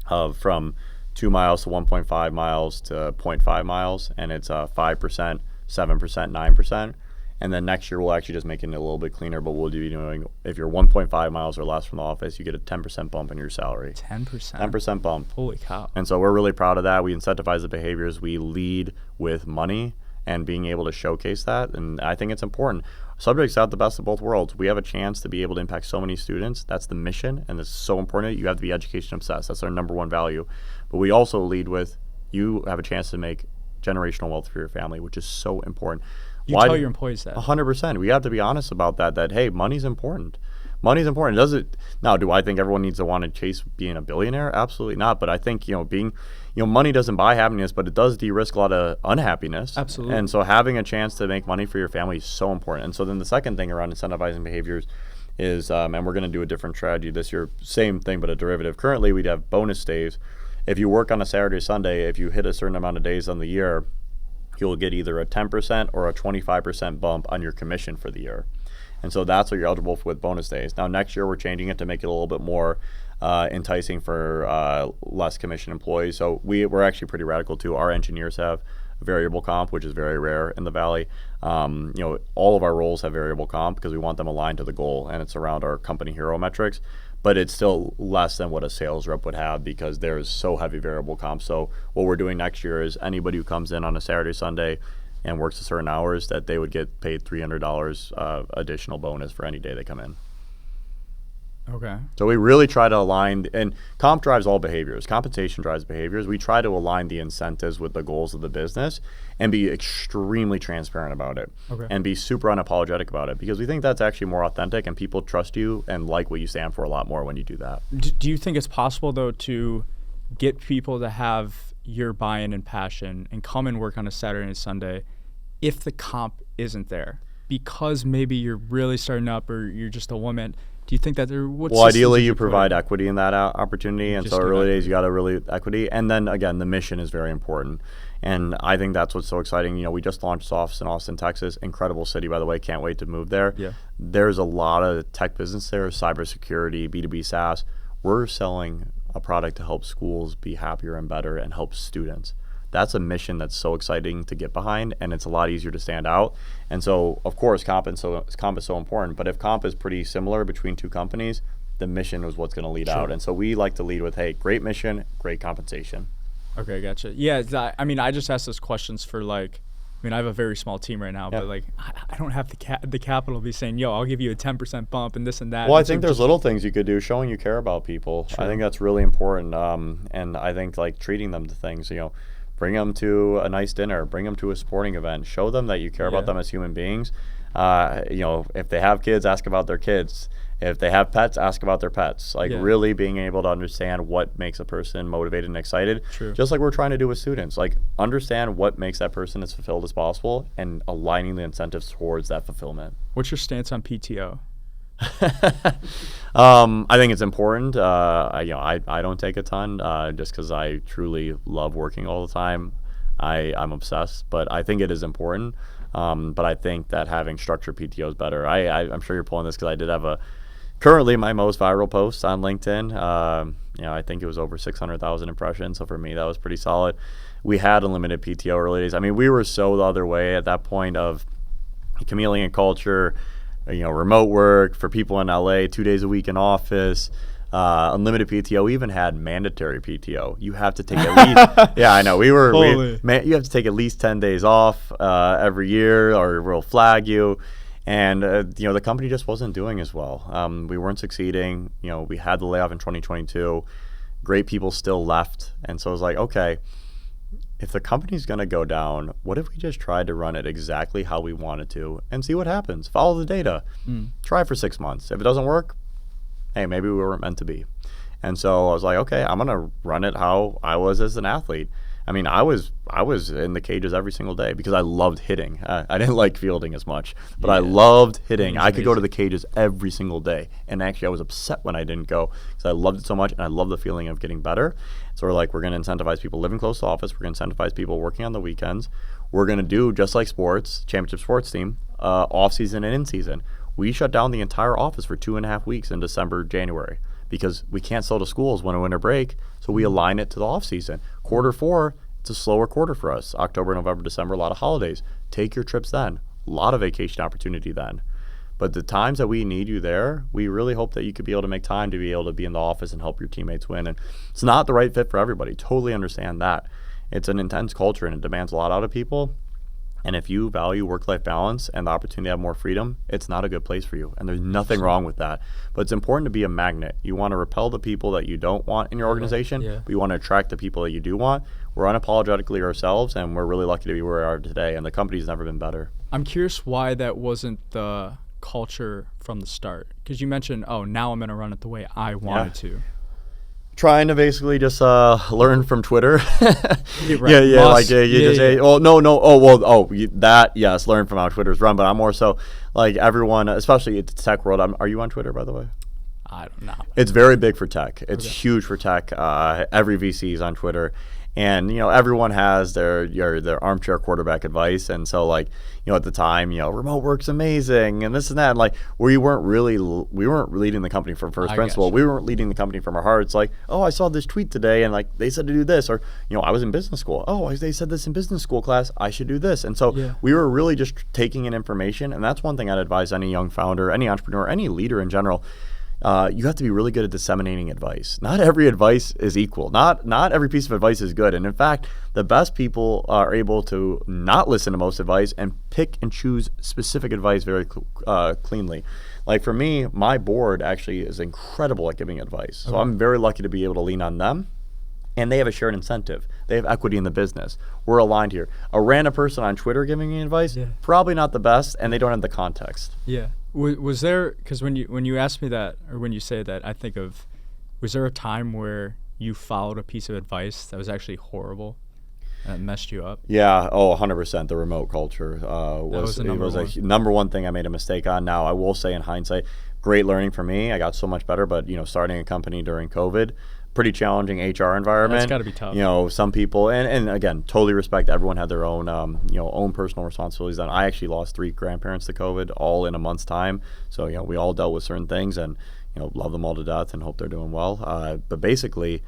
of from 2 miles to 1.5 miles to 0.5 miles, and it's 5%, 7%, 9%. And then next year, we'll actually just make it a little bit cleaner, but we'll be doing, if you're 1.5 miles or less from the office, you get a 10% bump in your salary. 10%? 10% bump. Holy cow. And so we're really proud of that. We incentivize the behaviors. We lead with money and being able to showcase that. And I think it's important. Subject's out the best of both worlds. We have a chance to be able to impact so many students. That's the mission, and it's so important. You have to be education obsessed. That's our number one value. But we also lead with you have a chance to make generational wealth for your family, which is so important. You tell your employees that. 100%. We have to be honest about that, hey, money's important. Money's important. Now, do I think everyone needs to want to chase being a billionaire? Absolutely not. But I think, money doesn't buy happiness, but it does de-risk a lot of unhappiness. Absolutely. And so having a chance to make money for your family is so important. And so then the second thing around incentivizing behaviors is, and we're going to do a different strategy this year, same thing, but a derivative. Currently, we'd have bonus days. If you work on a Saturday or Sunday, if you hit a certain amount of days on the year, you'll get either a 10% or a 25% bump on your commission for the year. And so that's what you're eligible for with bonus days. Now, next year, we're changing it to make it a little bit more enticing for less commission employees. So we're actually pretty radical, too. Our engineers have variable comp, which is very rare in the Valley. All of our roles have variable comp because we want them aligned to the goal, and it's around our company hero metrics. But it's still less than what a sales rep would have because there's so heavy variable comp. So what we're doing next year is anybody who comes in on a Saturday, Sunday, and works a certain hours, that they would get paid $300 additional bonus for any day they come in. Okay. So we really try to align, and comp drives all behaviors. Compensation drives behaviors. We try to align the incentives with the goals of the business and be extremely transparent about it. Okay. And be super unapologetic about it because we think that's actually more authentic and people trust you and like what you stand for a lot more when you do that. Do you think it's possible, though, to get people to have your buy-in and passion and come and work on a Saturday and Sunday if the comp isn't there? Because maybe you're really starting up or you're just a woman. Do you think that there? Well, ideally, you provide equity in that opportunity, and so early days you got to really equity. And then again, the mission is very important, and I think that's what's so exciting. We just launched Softs in Austin, Texas. Incredible city, by the way. Can't wait to move there. Yeah. There's a lot of tech business there, cybersecurity, B2B SaaS. We're selling a product to help schools be happier and better and help students. That's a mission that's so exciting to get behind, and it's a lot easier to stand out. And so, of course, comp is so important. But if comp is pretty similar between two companies, the mission is what's going to lead out. And so we like to lead with, hey, great mission, great compensation. Okay, gotcha. Yeah, I just asked those questions for I have a very small team right now, but I don't have the capital to be saying, yo, I'll give you a 10% bump and this and that. Well, I think there's little things you could do, showing you care about people. True. I think that's really important. And I think treating them to things, bring them to a nice dinner, bring them to a sporting event, show them that you care about them as human beings. If they have kids, ask about their kids. If they have pets, ask about their pets. Really being able to understand what makes a person motivated and excited. True. Just like we're trying to do with students. Understand what makes that person as fulfilled as possible and aligning the incentives towards that fulfillment. What's your stance on PTO? I think it's important. I don't take a ton just because I truly love working all the time. I'm obsessed, but I think it is important. But I think that having structured PTO is better. I'm sure you're pulling this because I did have currently my most viral post on LinkedIn. I think it was over 600,000 impressions. So for me, that was pretty solid. We had unlimited PTO early days. I mean, we were so the other way at that point of chameleon culture. Remote work for people in LA, 2 days a week in office. unlimited PTO. We even had mandatory PTO. You have to take at least, yeah, I know. You have to take at least 10 days off every year or we'll flag you. And, the company just wasn't doing as well. We weren't succeeding. We had the layoff in 2022. Great people still left. And so it was like, okay, if the company's going to go down, what if we just tried to run it exactly how we wanted to and see what happens? Follow the data. Try for 6 months. If it doesn't work, hey, maybe we weren't meant to be. And so I was like, okay, I'm going to run it how I was as an athlete. I mean, I was in the cages every single day because I loved hitting. I didn't like fielding as much, but I loved hitting. I could go to the cages every single day. And actually, I was upset when I didn't go because I loved it so much and I loved the feeling of getting better. So we're like, we're going to incentivize people living close to the office. We're going to incentivize people working on the weekends. We're going to do, just like sports, championship sports team, off-season and in-season. We shut down the entire office for 2.5 weeks in December, January, because we can't sell to schools when a winter break, so we align it to the off-season. Quarter 4, it's a slower quarter for us. October, November, December, a lot of holidays. Take your trips then. A lot of vacation opportunity then. But the times that we need you there, we really hope that you could be able to make time to be able to be in the office and help your teammates win. And it's not the right fit for everybody. Totally understand that. It's an intense culture and it demands a lot out of people. And if you value work-life balance and the opportunity to have more freedom, it's not a good place for you. And there's nothing wrong with that. But it's important to be a magnet. You want to repel the people that you don't want in your organization, but you want to attract the people that you do want. We're unapologetically ourselves, and we're really lucky to be where we are today. And the company's never been better. I'm curious why that wasn't the culture from the start. Because you mentioned, now I'm going to run it the way I wanted to. Trying to basically just learn from Twitter. Yes, learn from how Twitter's run. But I'm more so like everyone, especially in the tech world. Are you on Twitter, by the way? I don't know. It's very big for tech. It's huge for tech. Every VC is on Twitter. And, everyone has their armchair quarterback advice. And so, at the time, remote work's amazing and this and that. And, we weren't leading the company from first principle. We weren't leading the company from our hearts. I saw this tweet today and, they said to do this. Or, I was in business school. They said this in business school class. I should do this. And so we were really just taking in information. And that's one thing I'd advise any young founder, any entrepreneur, any leader in general. You have to be really good at disseminating advice. Not every advice is equal. Not every piece of advice is good. And in fact, the best people are able to not listen to most advice and pick and choose specific advice very cleanly. For me, my board actually is incredible at giving advice. So I'm very lucky to be able to lean on them. And they have a shared incentive. They have equity in the business. We're aligned here. A random person on Twitter giving me advice, probably not the best, and they don't have the context. Yeah. Was there, because when you ask me that, or when you say that, I think of, was there a time where you followed a piece of advice that was actually horrible and it messed you up? Yeah, 100%. The remote culture was a number one thing I made a mistake on. Now, I will say in hindsight, great learning for me. I got so much better, but starting a company during COVID, pretty challenging HR environment. That's got to be tough. Some people, and again, totally respect everyone had their own, own personal responsibilities. And I actually lost 3 grandparents to COVID all in a month's time. So, we all dealt with certain things and, love them all to death and hope they're doing well. But basically,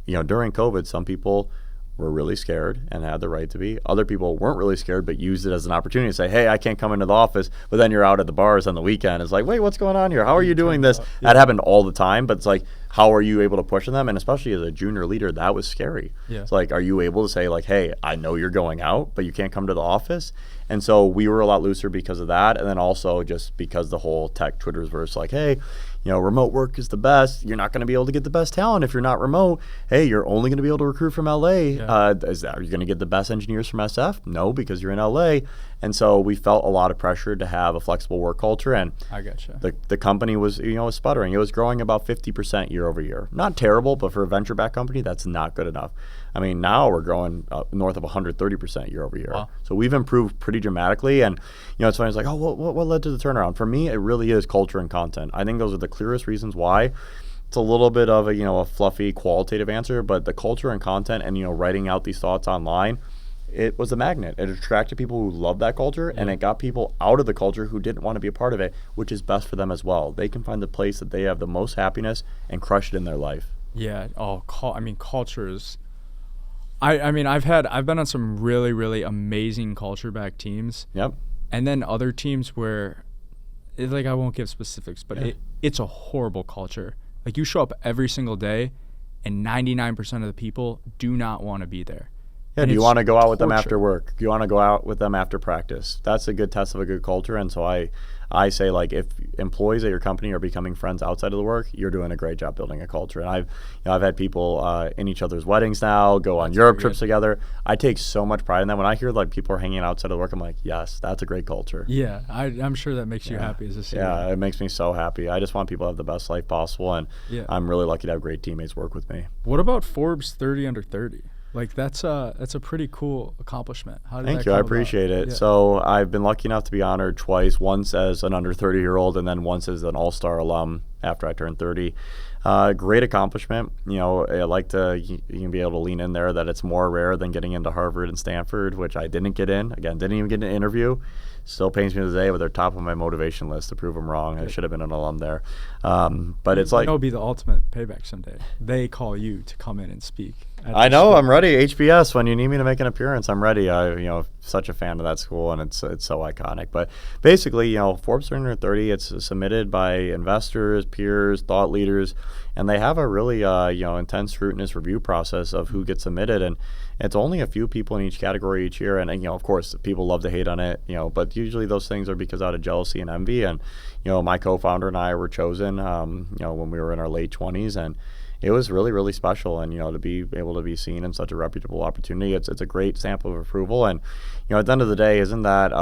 during COVID, some people were really scared and had the right to be. Other people weren't really scared, but used it as an opportunity to say, hey, I can't come into the office, but then you're out at the bars on the weekend. It's like, wait, what's going on here? How are you doing this? That happened all the time, but it's like, how are you able to push them? And especially as a junior leader, that was scary. It's like, are you able to say hey, I know you're going out, but you can't come to the office? And so we were a lot looser because of that. And then also just because the whole tech Twitterverse, hey, remote work is the best. You're not going to be able to get the best talent if you're not remote. Hey, you're only going to be able to recruit from LA. Are you going to get the best engineers from SF? No, because you're in LA. And so we felt a lot of pressure to have a flexible work culture. And I gotcha. The company was, was sputtering. It was growing about 50% year over year. Not terrible, but for a venture-backed company, that's not good enough. I mean, now we're growing north of 130% year over year. Wow. So we've improved pretty dramatically. And, it's funny. It's like, what led to the turnaround? For me, it really is culture and content. I think those are the clearest reasons why. It's a little bit of a fluffy qualitative answer, but the culture and content and, writing out these thoughts online, it was a magnet. It attracted people who loved that culture, and it got people out of the culture who didn't want to be a part of it, which is best for them as well. They can find the place that they have the most happiness and crush it in their life. Yeah. Culture is... I've been on some really, really amazing culture-backed teams. Yep. And then other teams where, I won't give specifics, but it's a horrible culture. Like, you show up every single day, and 99% of the people do not want to be there. Yeah, And do you it's want to go out with them torture. after work? Do you want to go out with them after practice? That's a good test of a good culture. And so I say, like, if employees at your company are becoming friends outside of the work, you're doing a great job building a culture. And I've had people in each other's weddings now, go on Europe trips together. I take so much pride in that. When I hear like people are hanging outside of work, I'm like, yes, that's a great culture. Yeah, I'm sure that makes you happy as a CEO. Yeah, it makes me so happy. I just want people to have the best life possible, and I'm really lucky to have great teammates work with me. What about Forbes 30 under 30? Like, that's a pretty cool accomplishment. How did Thank that you. come I about? appreciate it. Yeah. So I've been lucky enough to be honored twice, once as an under 30-year-old and then once as an all-star alum after I turned 30. Great accomplishment. You know, I like to, you can be able to lean in there that it's more rare than getting into Harvard and Stanford, which I didn't get in. Again, didn't even get an interview. Still pains me today, but they're top of my motivation list to prove them wrong. I should have been an alum there. But it's like, it'll be the ultimate payback someday. They call you to come in and speak. I know, I'm ready. HBS, when you need me to make an appearance, I'm ready. Such a fan of that school, and it's so iconic. But basically, Forbes 30 30, it's submitted by investors, peers, thought leaders, and they have a really intense scrutinous review process of who gets submitted. And it's only a few people in each category each year. And of course, people love to hate on it, but usually those things are because out of jealousy and envy. And, my co-founder and I were chosen, when we were in our late 20s, and it was really, really special. And, to be able to be seen in such a reputable opportunity, it's a great sample of approval. And, at the end of the day, isn't that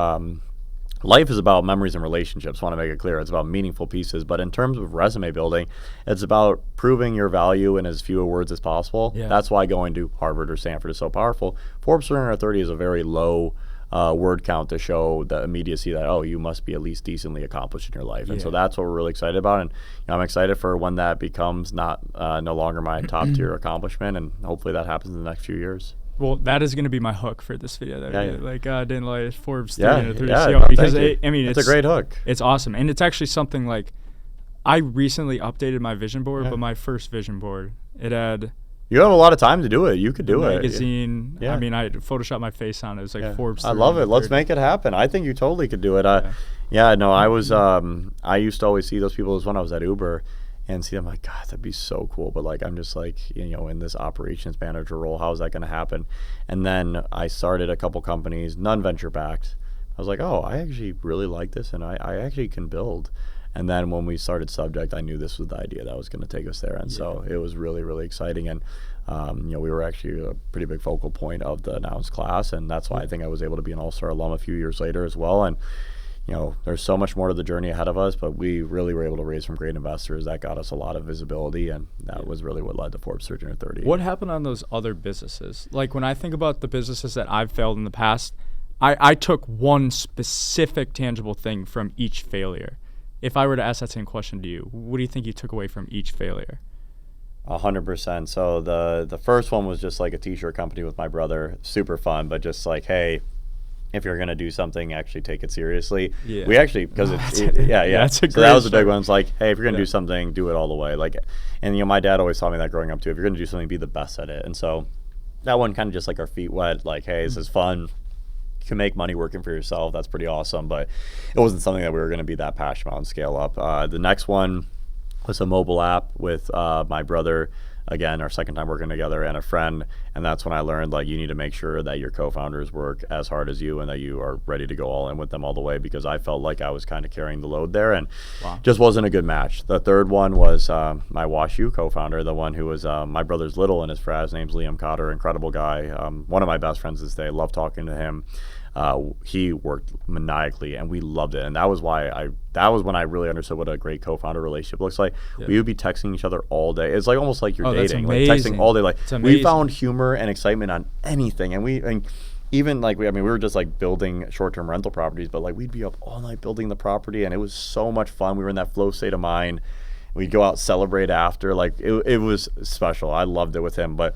life is about memories and relationships. I want to make it clear. It's about meaningful pieces. But in terms of resume building, it's about proving your value in as few words as possible. Yeah. That's why going to Harvard or Stanford is so powerful. Forbes 30 is a very low word count to show the immediacy that, you must be at least decently accomplished in your life. And so that's what we're really excited about. And I'm excited for when that becomes no longer my top tier accomplishment. And hopefully that happens in the next few years. Well, that is going to be my hook for this video. Didn't like Forbes 30 Yeah, under 30 yeah, CEO, no, because thank you. it's a great hook. It's awesome, and it's actually something like, I recently updated my vision board, but my first vision board, it had You have a lot of time to do it. You could do it. Magazine. Yeah. I mean, I photoshopped my face on it. It was like Forbes. I love it. Let's make it happen. I think you totally could do it. I was. I used to always see those people when I was at Uber, and see them like, God, that'd be so cool. But like, I'm just like, in this operations manager role, how is that going to happen? And then I started a couple companies, none venture backed. I was like, oh, I actually really like this, and I actually can build. And then when we started Subject, I knew this was the idea that was going to take us there. And so it was really, really exciting. And, we were actually a pretty big focal point of the announced class. And that's why I think I was able to be an all-star alum a few years later as well. And, there's so much more to the journey ahead of us, but we really were able to raise from great investors. That got us a lot of visibility, and that was really what led to Forbes 30 under 30. What happened on those other businesses? Like, when I think about the businesses that I've failed in the past, I took one specific tangible thing from each failure. If I were to ask that same question to you, what do you think you took away from each failure? 100%. So the first one was just like a t-shirt company with my brother. Super fun, but just like, hey, if you're going to do something, actually take it seriously. Yeah. We actually, because That's a great So that was a big one. It's like, hey, if you're going to do something, do it all the way. Like, and my dad always taught me that growing up too. If you're going to do something, be the best at it. And so that one kind of just like our feet wet. Like, hey, this is fun. You can make money working for yourself. That's pretty awesome. But it wasn't something that we were going to be that passionate about and scale up. The next one was a mobile app with my brother. Again, our second time working together, and a friend. And that's when I learned, like, you need to make sure that your co-founders work as hard as you and that you are ready to go all in with them all the way, because I felt like I was kind of carrying the load there, and just wasn't a good match. The third one was my WashU co-founder, the one who was my brother's little, and his name's Liam Cotter, incredible guy. One of my best friends this day. Love talking to him. He worked maniacally, and we loved it. And that was when I really understood what a great co-founder relationship looks like. Yeah. We would be texting each other all day. It's like almost like you're dating, like texting all day. Like, we found humor and excitement on anything, and even like we were just like building short-term rental properties, but like we'd be up all night building the property, and it was so much fun. We were in that flow state of mind. We'd go out, celebrate after. Like, it was special. I loved it with him, but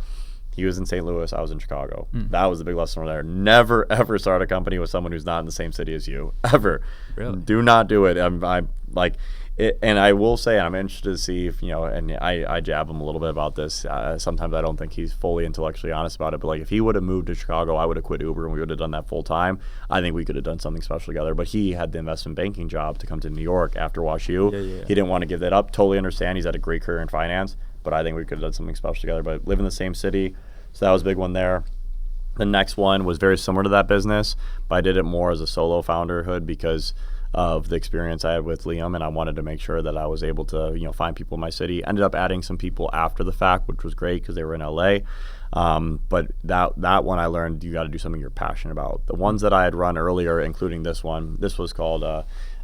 He was in St. Louis. I was in Chicago. That was the big lesson there. Never, ever start a company with someone who's not in the same city as you. Ever. Really? Do not do it. I'm like, and I will say, I'm interested to see if, and I jab him a little bit about this. Sometimes I don't think he's fully intellectually honest about it. But like, if he would have moved to Chicago, I would have quit Uber and we would have done that full time. I think we could have done something special together. But he had the investment banking job to come to New York after WashU. Yeah. He didn't want to give that up. Totally understand. He's had a great career in finance. But I think we could have done something special together. But live in the same city. So that was a big one there. The next one was very similar to that business, but I did it more as a solo founderhood because of the experience I had with Liam, and I wanted to make sure that I was able to, find people in my city. Ended up adding some people after the fact, which was great because they were in LA. But that one I learned you got to do something you're passionate about. The ones that I had run earlier, including this one, this was called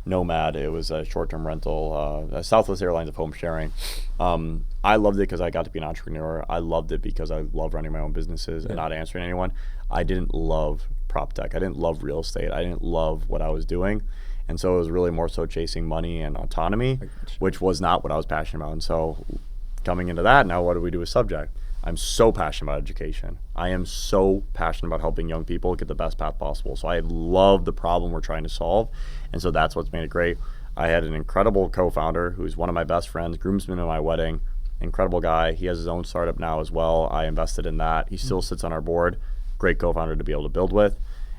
Nomad. It was a short-term rental, Southwest Airlines of home sharing. I loved it because I got to be an entrepreneur. I loved it because I love running my own businesses and not answering anyone. I didn't love prop tech. I didn't love real estate. I didn't love what I was doing. And so it was really more so chasing money and autonomy, which was not what I was passionate about. And so coming into that, now what do we do with Subject? I'm so passionate about education. I am so passionate about helping young people get the best path possible. So I love the problem we're trying to solve. And so that's what's made it great. I had an incredible co-founder who's one of my best friends, groomsman at my wedding, incredible guy. He has his own startup now as well. I invested in that. He still sits on our board. Great co-founder to be able to build with.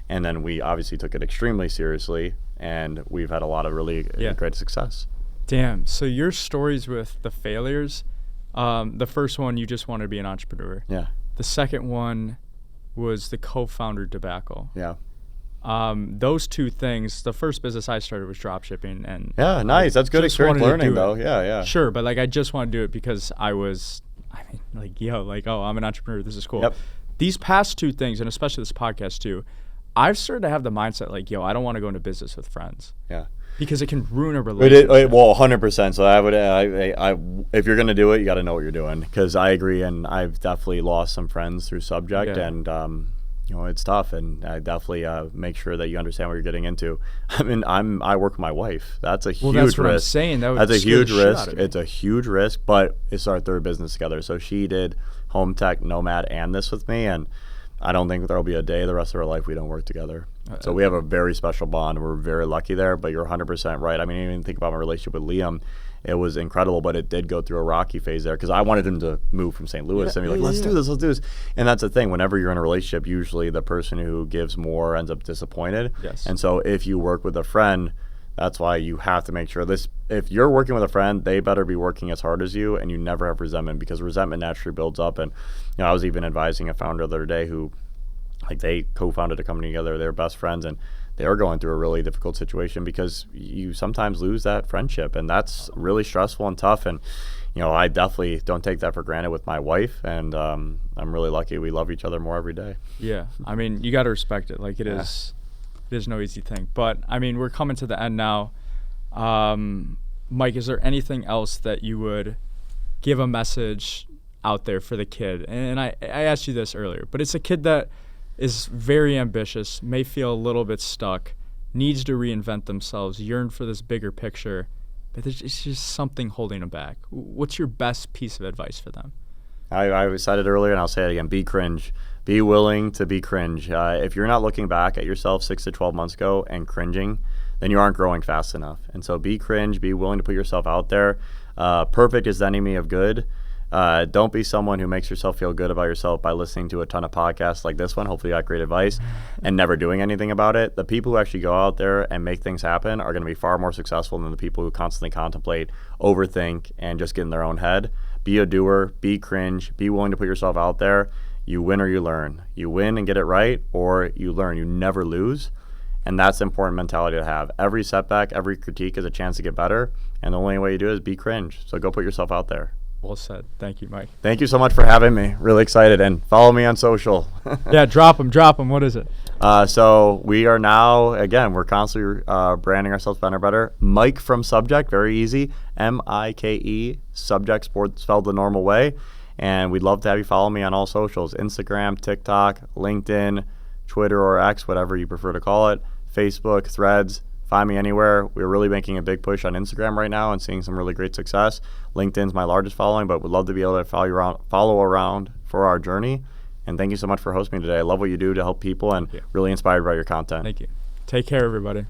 And then we obviously took it extremely seriously, and we've had a lot of really great success. Damn. So your stories with the failures, the first one, you just wanted to be an entrepreneur. Yeah. The second one was the co-founder debacle. Yeah. Those two things, the first business I started was drop shipping. And yeah, nice. That's good experience learning, though. Yeah. Sure, but like I just want to do it because I'm an entrepreneur. This is cool. Yep. These past two things, and especially this podcast too, I've started to have the mindset like, I don't want to go into business with friends. Yeah. Because it can ruin a relationship. Well, 100%. So I would, if you're going to do it, you got to know what you're doing. Because I agree, and I've definitely lost some friends through Subject, and it's tough. And I definitely make sure that you understand what you're getting into. I mean, I work with my wife. That's a huge risk. That's what I'm saying. That's a huge risk. It's a huge risk, but it's our third business together. So she did Home Tech, Nomad, and this with me, and I don't think there'll be a day the rest of our life we don't work together. So we have a very special bond. We're very lucky there, but you're 100% right. I mean, even think about my relationship with Liam. It was incredible, but it did go through a rocky phase there because I wanted him to move from St. Louis and be like, let's do this. And that's the thing. Whenever you're in a relationship, usually the person who gives more ends up disappointed. Yes. And so if you work with a friend, that's why you have to make sure if you're working with a friend, they better be working as hard as you, and you never have resentment because resentment naturally builds up. And I was even advising a founder the other day who, they co-founded a company together. They're best friends, and they were going through a really difficult situation because you sometimes lose that friendship, and that's really stressful and tough. And I definitely don't take that for granted with my wife, and I'm really lucky. We love each other more every day. Yeah, I mean, you got to respect it. Like it is no easy thing. But I mean, we're coming to the end now. Mike, is there anything else that you would give a message out there for the kid? And I asked you this earlier, but it's a kid that is very ambitious, may feel a little bit stuck, needs to reinvent themselves, yearn for this bigger picture, but it's just something holding them back. What's your best piece of advice for them? I said it earlier, and I'll say it again. Be cringe. Be willing to be cringe. If you're not looking back at yourself 6 to 12 months ago and cringing, then you aren't growing fast enough. And so be cringe. Be willing to put yourself out there. Perfect is the enemy of good. Don't be someone who makes yourself feel good about yourself by listening to a ton of podcasts like this one. Hopefully you got great advice and never doing anything about it. The people who actually go out there and make things happen are going to be far more successful than the people who constantly contemplate, overthink, and just get in their own head. Be a doer, be cringe, be willing to put yourself out there. You win or you learn. You win and get it right, or you learn. You never lose. And that's the important mentality to have. Every setback, every critique is a chance to get better. And the only way you do it is be cringe. So go put yourself out there. Well said. Thank you, Mike. Thank you so much for having me. Really excited. And follow me on social. Yeah, drop them. What is it? So we are now, again, we're constantly branding ourselves better. Mike from Subject, very easy. Mike, Subject, spelled the normal way. And we'd love to have you follow me on all socials: Instagram, TikTok, LinkedIn, Twitter or X, whatever you prefer to call it, Facebook, Threads. Find me anywhere. We're really making a big push on Instagram right now and seeing some really great success. LinkedIn's my largest following, but would love to be able to follow around for our journey. And thank you so much for hosting me today. I love what you do to help people and you. really inspired by your content. Thank you. Take care, everybody.